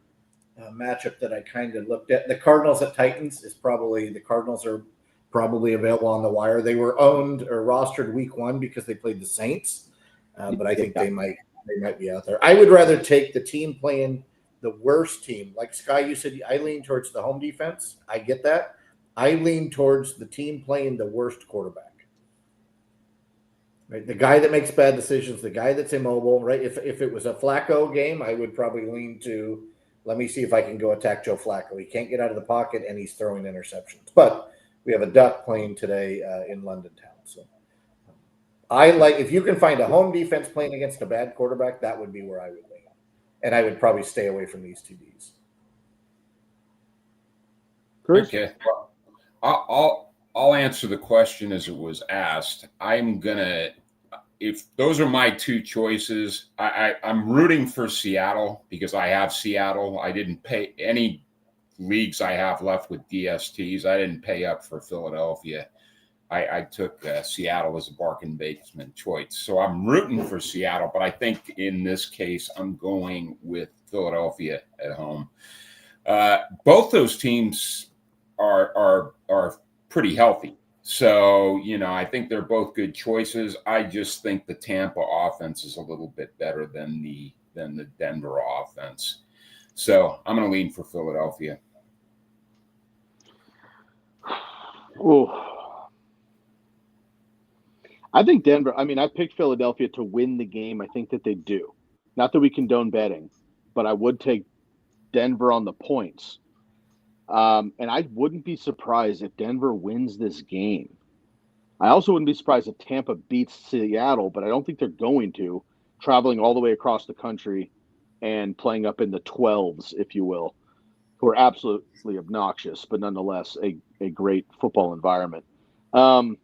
matchup that I kind of looked at. The Cardinals at Titans the Cardinals are probably available on the wire. They were owned or rostered week 1 because they played the Saints, but I think they might be out there. I would rather take the team playing the worst team. Like Sky, you said, I lean towards the home defense. I get that. I lean towards the team playing the worst quarterback. Right? The guy that makes bad decisions, the guy that's immobile, right? If it was a Flacco game, I would probably lean to, let me see if I can go attack Joe Flacco. He can't get out of the pocket, and he's throwing interceptions. But we have a Duck playing today in London Town. So if you can find a home defense playing against a bad quarterback, that would be where I would lean. And I would probably stay away from these TDs. Chris? Okay. I'll answer the question as it was asked. If those are my 2 choices, I'm rooting for Seattle because I have Seattle. I didn't pay any leagues I have left with DSTs. I didn't pay up for Philadelphia. I took Seattle as a bargain basement choice. So I'm rooting for Seattle, but I think in this case, I'm going with Philadelphia at home. Both those teams are pretty healthy. So, I think they're both good choices. I just think the Tampa offense is a little bit better than the Denver offense. So I'm going to lean for Philadelphia. Oh, I think Denver. I picked Philadelphia to win the game. I think that they do. Not that we condone betting, but I would take Denver on the points. And I wouldn't be surprised if Denver wins this game. I also wouldn't be surprised if Tampa beats Seattle, but I don't think they're going to, traveling all the way across the country and playing up in the 12s, if you will, who are absolutely obnoxious, but nonetheless a great football environment. I'm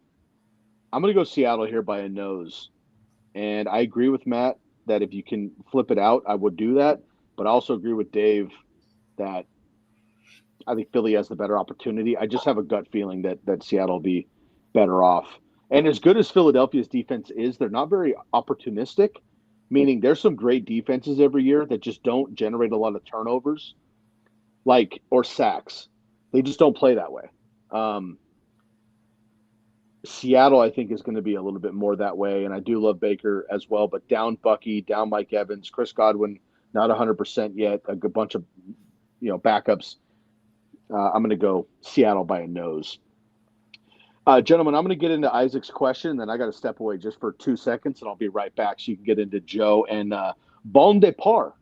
going to go Seattle here by a nose. And I agree with Matt that if you can flip it out, I would do that. But I also agree with Dave that I think Philly has the better opportunity. I just have a gut feeling that Seattle will be better off. And as good as Philadelphia's defense is, they're not very opportunistic, meaning there's some great defenses every year that just don't generate a lot of turnovers or sacks. They just don't play that way. Seattle, I think, is going to be a little bit more that way, and I do love Baker as well, but down Bucky, down Mike Evans, Chris Godwin, not 100% yet, a good bunch of backups. I'm going to go Seattle by a nose. Gentlemen, I'm going to get into Isaac's question, and then I got to step away just for 2 seconds, and I'll be right back so you can get into Joe and Bon Depart,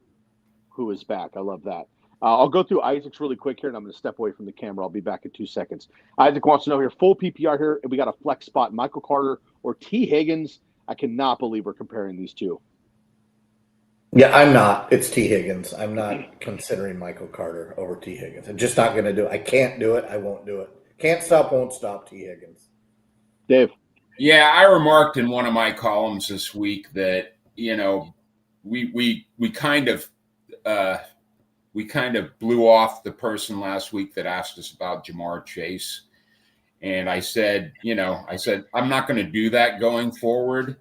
who is back. I love that. I'll go through Isaac's really quick here, and I'm going to step away from the camera. I'll be back in 2 seconds. Isaac wants to know here, full PPR here, and we got a flex spot, Michael Carter or T. Higgins. I cannot believe we're comparing these two. Yeah, I'm not. It's T. Higgins. I'm not considering Michael Carter over T. Higgins. I'm just not going to do it. I can't do it. I won't do it. Can't stop, won't stop T. Higgins. Dave. Yeah, I remarked in one of my columns this week that, we kind of blew off the person last week that asked us about Jamar Chase. And I said, I'm not going to do that going forward.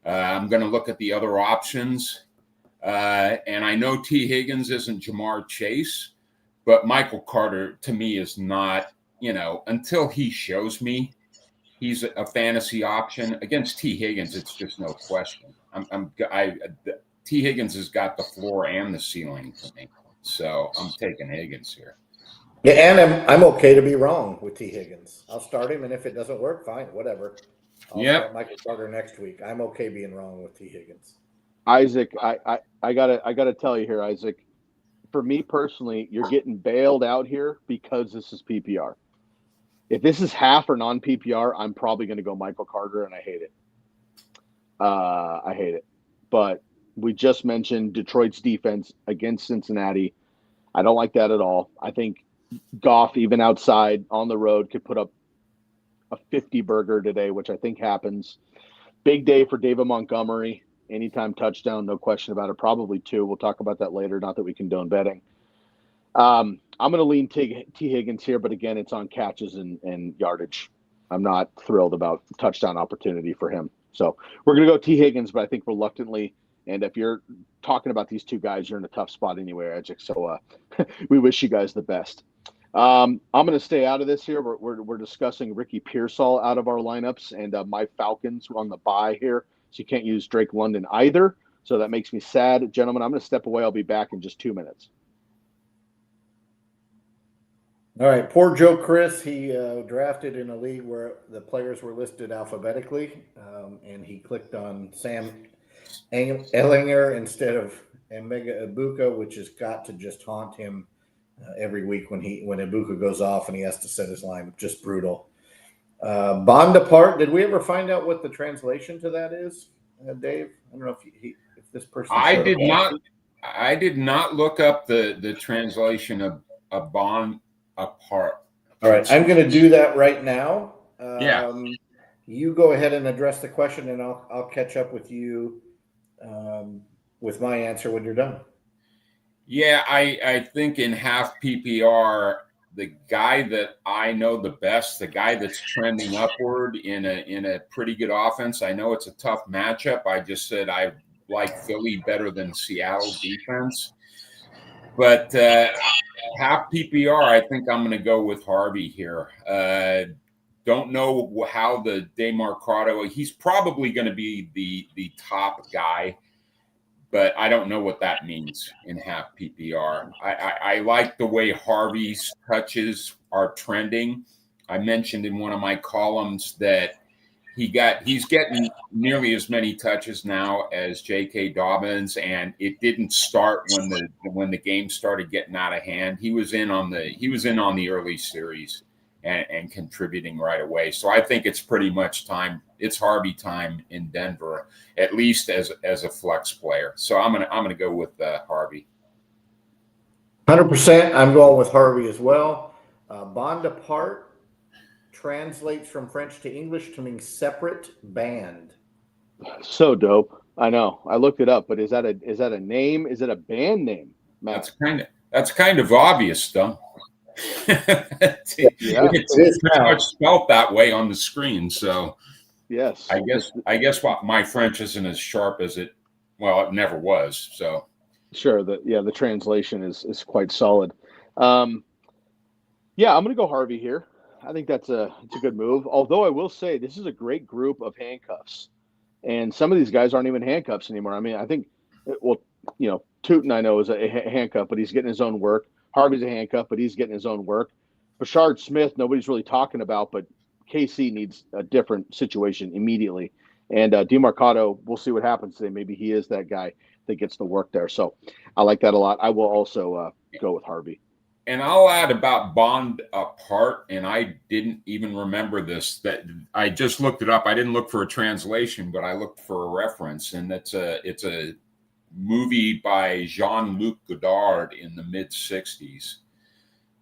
I'm going to look at the other options. And I know T. Higgins isn't Jamar Chase, but Michael Carter to me is not, until he shows me he's a fantasy option against T. Higgins. It's just no question. T. Higgins has got the floor and the ceiling for me. So I'm taking Higgins here. Yeah, and I'm okay to be wrong with T. Higgins. I'll start him, and if it doesn't work, fine, whatever. I'll start Michael Carter next week. I'm okay being wrong with T. Higgins. Isaac, I gotta tell you here, Isaac. For me personally, you're getting bailed out here because this is PPR. If this is half or non-PPR, I'm probably going to go Michael Carter, and I hate it. I hate it. But we just mentioned Detroit's defense against Cincinnati. I don't like that at all. I think Goff, even outside on the road, could put up a 50 burger today, which I think happens. Big day for David Montgomery. Anytime touchdown, no question about it. Probably 2. We'll talk about that later. Not that we condone betting. I'm going to lean T. Higgins here, but again, it's on catches and yardage. I'm not thrilled about touchdown opportunity for him. So we're going to go T. Higgins, but I think reluctantly. And if you're talking about these two guys, you're in a tough spot anyway, Isaac. So we wish you guys the best. I'm going to stay out of this here. We're discussing Ricky Pearsall out of our lineups, and my Falcons on the bye here. So you can't use Drake London either. So that makes me sad. Gentlemen, I'm going to step away. I'll be back in just 2 minutes. All right. Poor Joe Chris. He drafted in a league where the players were listed alphabetically, and he clicked on Sam Ehlinger instead of Emeka Ibuka, which has got to just haunt him every week when Ibuka goes off and he has to set his line. Just brutal. Bon Depart, did we ever find out what the translation to that is, Dave? I don't know if this person. I did not look up the translation of Bon Apart. All right, I'm going to do that right now. Yeah. You go ahead and address the question, and I'll catch up with you with my answer when you're done. Yeah, I think in half PPR, the guy that I know the best, the guy that's trending upward in a pretty good offense. I know it's a tough matchup. I just said I like Philly better than Seattle defense. But half PPR, I think I'm going to go with Harvey here. Don't know how the DeMarcado, he's probably going to be the top guy, but I don't know what that means in half PPR. I like the way Harvey's touches are trending. I mentioned in one of my columns that he's getting nearly as many touches now as J.K. Dobbins, and it didn't start when the game started getting out of hand. He was in on the early series and contributing right away. So I think it's pretty much time. It's Harvey time in Denver, at least as a flex player. So I'm gonna go with Harvey. 100%. I'm going with Harvey as well. Bon Depart translates from French to English to mean separate band. So dope. I know. I looked it up, but is that a name? Is it a band name, Matt? That's kind of obvious, though. It's pretty much spelled that way on the screen. So yes, I guess what my French isn't as sharp as it never was. So sure, the translation is quite solid. I'm going to go Harvey here. I think it's a good move. Although I will say this is a great group of handcuffs, and some of these guys aren't even handcuffs anymore. I mean, I think Tootin I know is a handcuff, but he's getting his own work. Harvey's a handcuff, but he's getting his own work. Bashard Smith, nobody's really talking about, but KC needs a different situation immediately. And DeMarcado, we'll see what happens today. Maybe he is that guy that gets the work there. So I like that a lot. I will also go with Harvey. And I'll add about Bond apart, and I didn't even remember this. That I just looked it up. I didn't look for a translation, but I looked for a reference, and it's a movie by Jean-Luc Godard in the mid-'60s.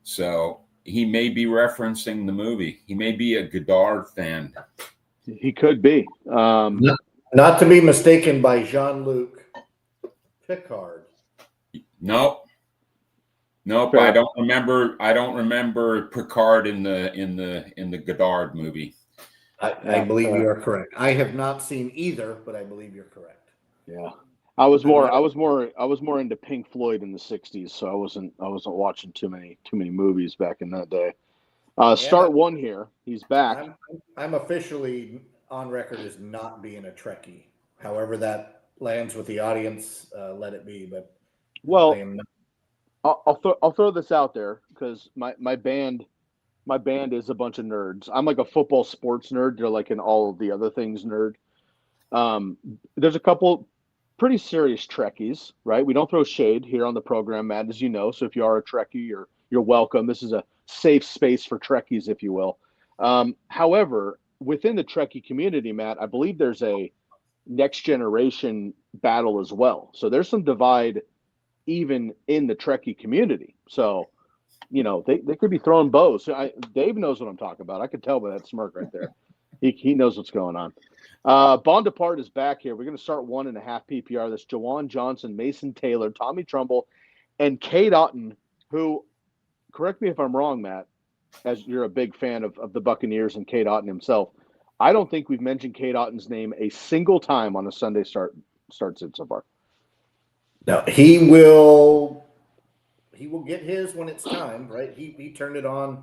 So he may be referencing the movie. He may be a Godard fan. He could be. Not to be mistaken by Jean-Luc Picard. Nope. Fair. I don't remember Picard in the Godard movie. I believe you are correct. I have not seen either, but I believe you're correct. Yeah. I was more into Pink Floyd in the '60s, so I wasn't watching too many movies back in that day. Start one here. He's back. I'm officially on record as not being a Trekkie. However that lands with the audience, let it be. But well, I am not. I'll throw this out there because my band is a bunch of nerds. I'm like a football sports nerd. They're like an all of the other things nerd. There's a couple pretty serious Trekkies, right? We don't throw shade here on the program, Matt, as you know. So if you are a Trekkie, you're welcome. This is a safe space for Trekkies, if you will. However, within the Trekkie community, Matt, I believe there's a next generation battle as well. So there's some divide even in the Trekkie community. So, they could be throwing bows. So Dave knows what I'm talking about. I could tell by that smirk right there. He knows what's going on. Bond Apart is back here. We're going to start 1.5 PPR. That's Juwan Johnson, Mason Taylor, Tommy Trumbull, and Cade Otton, who, correct me if I'm wrong, Matt, as you're a big fan of the Buccaneers and Cade Otton himself. I don't think we've mentioned Cade Otton's name a single time on a Sunday starts it so far. No, he will get his when it's time, right? He turned it on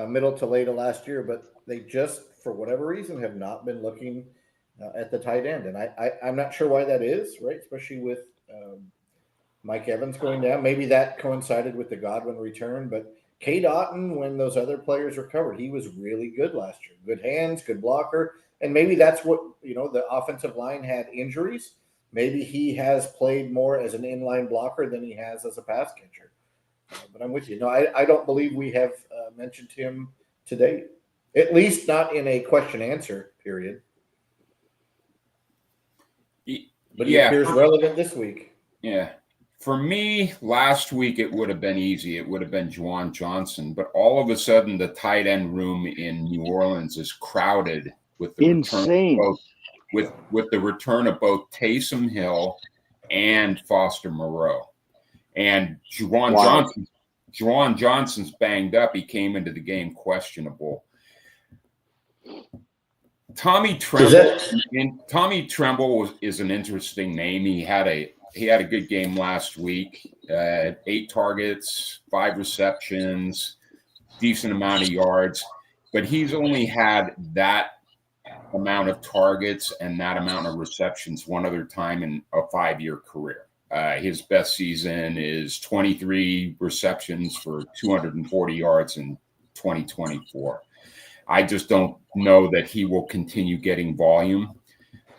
middle to late of last year, but they just, for whatever reason, have not been looking at the tight end. And I'm not sure why that is, right? Especially with Mike Evans going down. Maybe that coincided with the Godwin return, but Cade Otton, when those other players recovered, he was really good last year. Good hands, good blocker. And maybe that's what, the offensive line had injuries. Maybe he has played more as an inline blocker than he has as a pass catcher. But I'm with you. No, I don't believe we have mentioned him today, at least not in a question-answer period. But he appears relevant this week. Yeah. For me, last week it would have been easy. It would have been Juwan Johnson. But all of a sudden, the tight end room in New Orleans is crowded with the insane. With the return of both Taysom Hill and Foster Moreau. And Juwan Johnson's banged up. He came into the game questionable. Tommy Tremble is an interesting name. He had a good game last week. 8 targets, 5 receptions, decent amount of yards, but he's only had that amount of targets and that amount of receptions one other time in a 5-year career. His best season is 23 receptions for 240 yards in 2024. I just don't know that he will continue getting volume.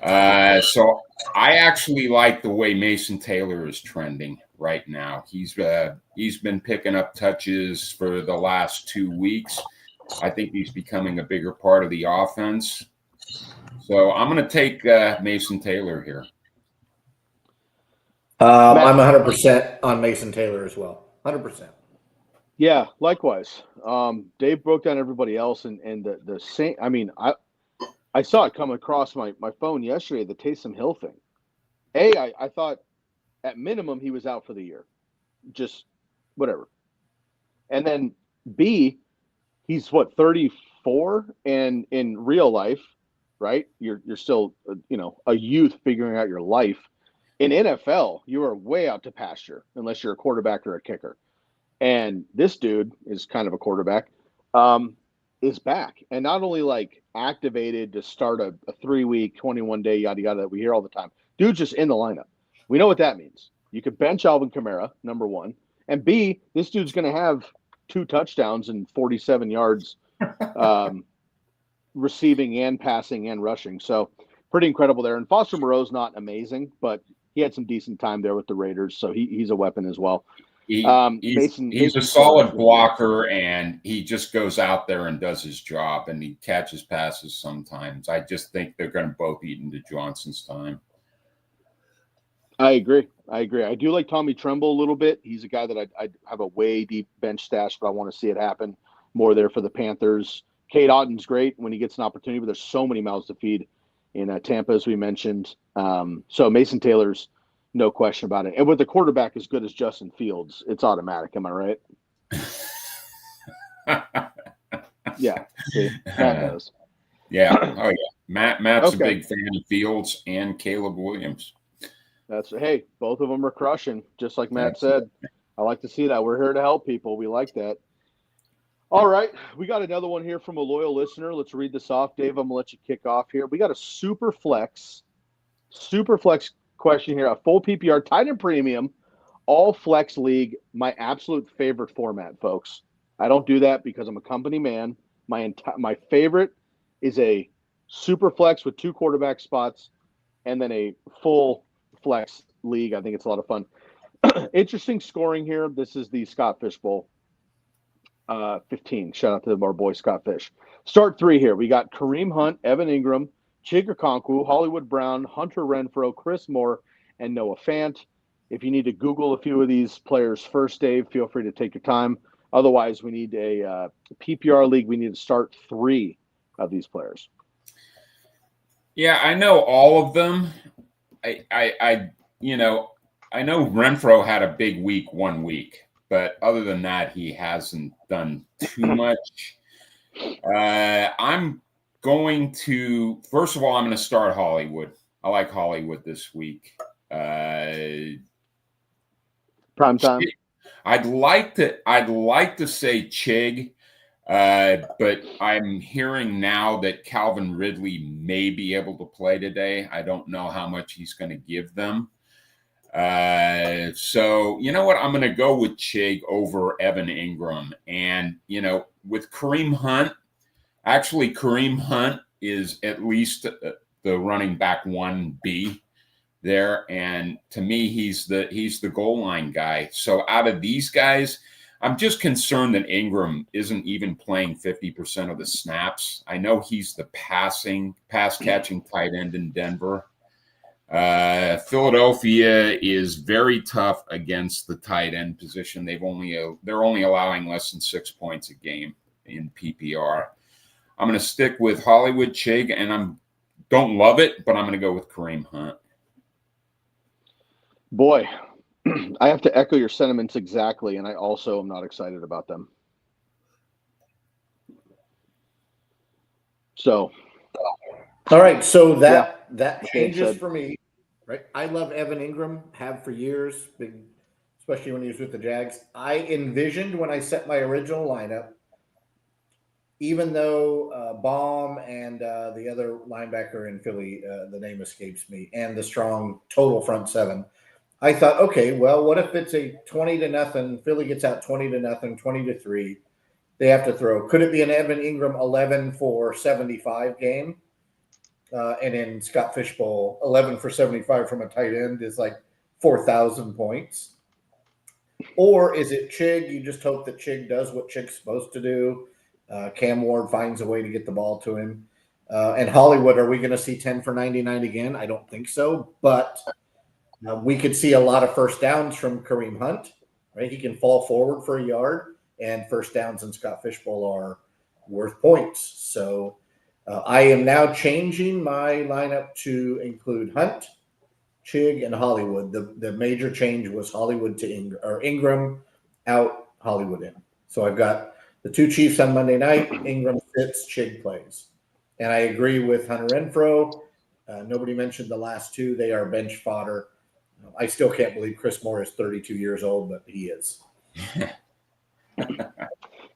So I actually like the way Mason Taylor is trending right now. He's been picking up touches for the last 2 weeks. I think he's becoming a bigger part of the offense. So I'm going to take Mason Taylor here. I'm 100% on Mason Taylor as well. 100%. Yeah, likewise. Dave broke down everybody else, and the same. I mean, I saw it come across my phone yesterday, the Taysom Hill thing. I thought at minimum he was out for the year. Just whatever. And then B, he's 34, and in real life, right? You're still a youth figuring out your life. In NFL, you are way out to pasture unless you're a quarterback or a kicker. And this dude is kind of a quarterback, is back. And not only like activated to start a 3-week, 21-day yada yada that we hear all the time. Dude's just in the lineup. We know what that means. You could bench Alvin Kamara, number one, And B, this dude's going to have 2 touchdowns and 47 yards receiving and passing and rushing. So pretty incredible there. And Foster Moreau's not amazing, but he had some decent time there with the Raiders. So he's a weapon as well. He's Mason a solid blocker, and he just goes out there and does his job, and he catches passes sometimes. I just think they're going to both eat into Johnson's time. I agree. I do like Tommy Tremble a little bit. He's a guy that I have a way deep bench stash, but I want to see it happen more there for the Panthers. Cade Otton's great when he gets an opportunity, but there's so many mouths to feed in Tampa, as we mentioned. So Mason Taylor's no question about it. And with the quarterback as good as Justin Fields, it's automatic. Am I right? Yeah. See, Matt knows. Yeah. Oh, yeah. Matt's Okay. a big fan of Fields and Caleb Williams. Hey, both of them are crushing, just like Matt said. I like to see that. We're here to help people. We like that. All right. We got another one here from a loyal listener. Let's read this off. Dave, I'm going to let you kick off here. We got a super flex question here. A full PPR tight end premium, all flex league, my absolute favorite format, folks. I don't do that because I'm a company man. My favorite is a super flex with 2 quarterback spots and then a full flex league. I think it's a lot of fun. Interesting scoring here. This is the Scott Fish Bowl 15. Shout out to our boy Scott Fish. Start 3 here. We got Kareem Hunt, Evan Ingram, Chig Okonkwo, Hollywood Brown, Hunter Renfrow, Chris Moore, and Noah Fant. If you need to Google a few of these players first, Dave, feel free to take your time. Otherwise, we need a PPR league. We need to start 3 of these players. Yeah, I know all of them. I know Renfrow had a big week 1 week, but other than that, he hasn't done too much. I'm going to start Hollywood. I like Hollywood this week. Prime time. I'd like to say Chig, but I'm hearing now that Calvin Ridley may be able to play today. I don't know how much he's going to give them. So you know what? I'm going to go with Chig over Evan Ingram. And, with Kareem Hunt, actually Kareem Hunt is at least the running back 1B there. And to me, he's the goal line guy. So out of these guys, I'm just concerned that Ingram isn't even playing 50% of the snaps. I know he's the pass catching tight end in Denver. Philadelphia is very tough against the tight end position. They're only allowing less than 6 points a game in PPR. I'm going to stick with Hollywood Chig, and I don't love it, but I'm going to go with Kareem Hunt. Boy, I have to echo your sentiments exactly, and I also am not excited about them. So, all right. So that changes said. for me, right? I love Evan Ingram, have for years, especially when he was with the Jags. I envisioned when I set my original lineup, even though Baum and the other linebacker in Philly, the name escapes me, and the strong total front 7. I thought, okay, well, what if it's a 20-0? Philly gets out 20-0, 20-3. They have to throw. Could it be an Evan Ingram 11 for 75 game? And in Scott Fish Bowl, 11 for 75 from a tight end is like 4,000 points. Or is it Chig? You just hope that Chig does what Chig's supposed to do. Cam Ward finds a way to get the ball to him. And Hollywood, are we going to see 10 for 99 again? I don't think so, but we could see a lot of first downs from Kareem Hunt, right? He can fall forward for a yard, and first downs in Scott Fish Bowl are worth points. So I am now changing my lineup to include Hunt, Chig, and Hollywood. The major change was Hollywood to Ingram out, Hollywood in. So I've got the 2 Chiefs on Monday night. Ingram sits, Chig plays. And I agree with Hunter Renfrow. Nobody mentioned the last 2. They are bench fodder. I still can't believe Chris Moore is 32 years old, but he is.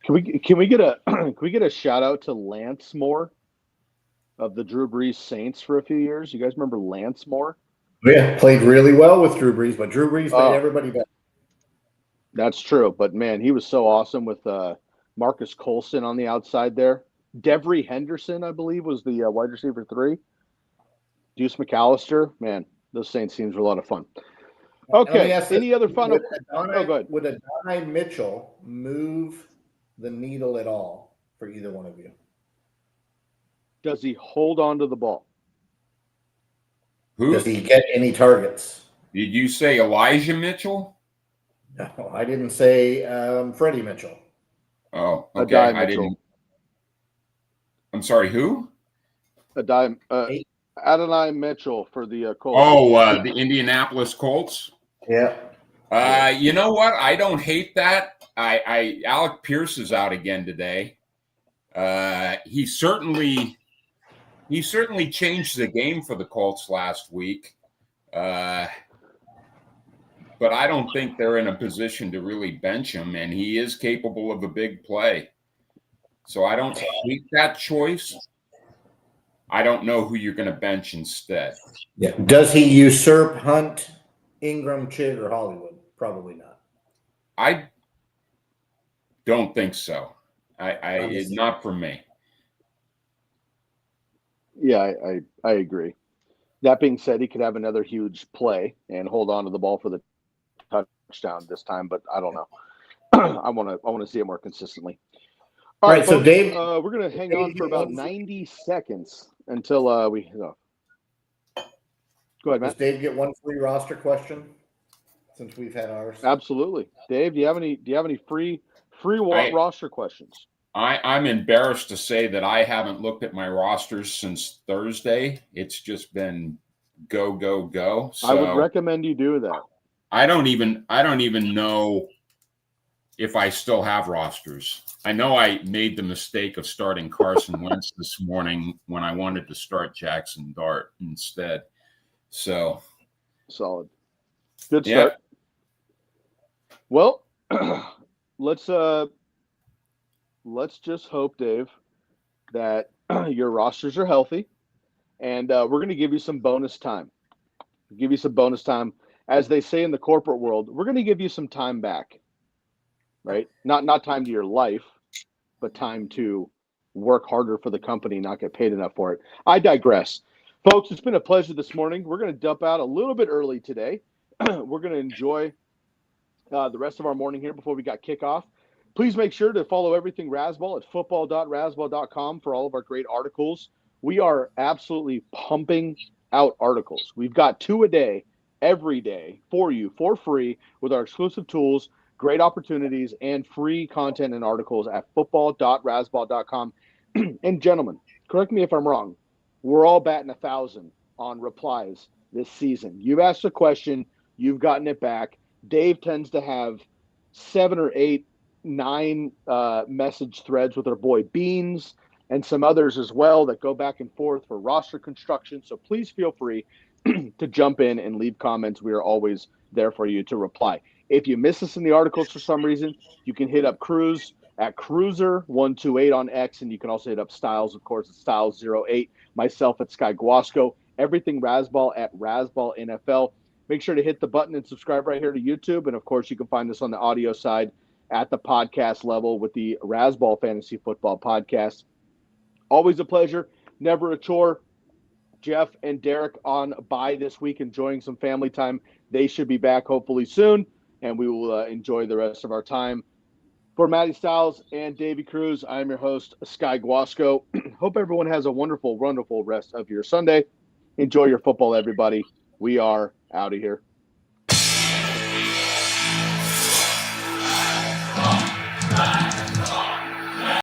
Can we get a shout out to Lance Moore of the Drew Brees Saints for a few years? You guys remember Lance Moore? Yeah, played really well with Drew Brees, but Drew Brees made everybody better. That's true. But, man, he was so awesome with Marcus Colson on the outside there. Devery Henderson, I believe, was the wide receiver 3. Deuce McAllister. Man, those Saints teams were a lot of fun. Okay, any other final? Go ahead. Would Adonai Mitchell move the needle at all for either one of you? Does he hold on to the ball? Who? Does he get any targets? Did you say Elijah Mitchell? No, I didn't say Freddie Mitchell. Oh, okay. Adonai I Mitchell. didn't. I'm sorry, who? Adonai Mitchell for the Colts. Oh, the Indianapolis Colts. Yeah. You know what? I don't hate that. Alec Pierce is out again today. He certainly changed the game for the Colts last week. But I don't think they're in a position to really bench him, and he is capable of a big play. So I don't hate that choice. I don't know who you're going to bench instead. Yeah. Does he usurp Hunt, Ingram, Chig, or Hollywood? Probably not. I don't think so. It's not for me. Yeah, I agree. That being said, he could have another huge play and hold on to the ball for the touchdown this time, but I don't know. I want to see it more consistently. All right, so folks, Dave, we're going to hang on for about 90 seconds until we go. Go ahead, does Matt. Dave get one free roster question since we've had ours? Absolutely, Dave. Do you have any free roster questions? I'm embarrassed to say that I haven't looked at my rosters since Thursday. It's just been go. So I would recommend you do that. I don't even know if I still have rosters. I know I made the mistake of starting Carson Wentz this morning when I wanted to start Jackson Dart instead. So solid. Good start. Yeah. Well, let's just hope, Dave, that your rosters are healthy, and we're going to give you some bonus time. As they say in the corporate world, we're going to give you some time back, right? Not time to your life, but time to work harder for the company, not get paid enough for it. I digress. Folks, it's been a pleasure this morning. We're going to dump out a little bit early today. We're going to enjoy the rest of our morning here before we got kickoff. Please make sure to follow everything Razzball at football.razzball.com for all of our great articles. We are absolutely pumping out articles. We've got 2 a day, every day for you for free with our exclusive tools, great opportunities, and free content and articles at football.razzball.com. And gentlemen, correct me if I'm wrong. We're all batting 1,000 on replies this season. You've asked a question, you've gotten it back. Dave tends to have 7 or 8, 9 message threads with our boy Beans and some others as well that go back and forth for roster construction. So please feel free to jump in and leave comments. We are always there for you to reply. If you miss us in the articles for some reason, you can hit up Cruz at Cruiser128 on X, and you can also hit up Styles, of course, at Styles08, myself at Sky Guasco, everything Razzball at Razzball NFL. Make sure to hit the button and subscribe right here to YouTube. And, of course, you can find us on the audio side at the podcast level with the Razzball Fantasy Football Podcast. Always a pleasure, never a chore. Jeff and Derek on bye this week, enjoying some family time. They should be back hopefully soon, and we will enjoy the rest of our time. For Matty Styles and Davey Cruz, I'm your host, Sky Guasco. Hope everyone has a wonderful, wonderful rest of your Sunday. Enjoy your football, everybody. We are out of here.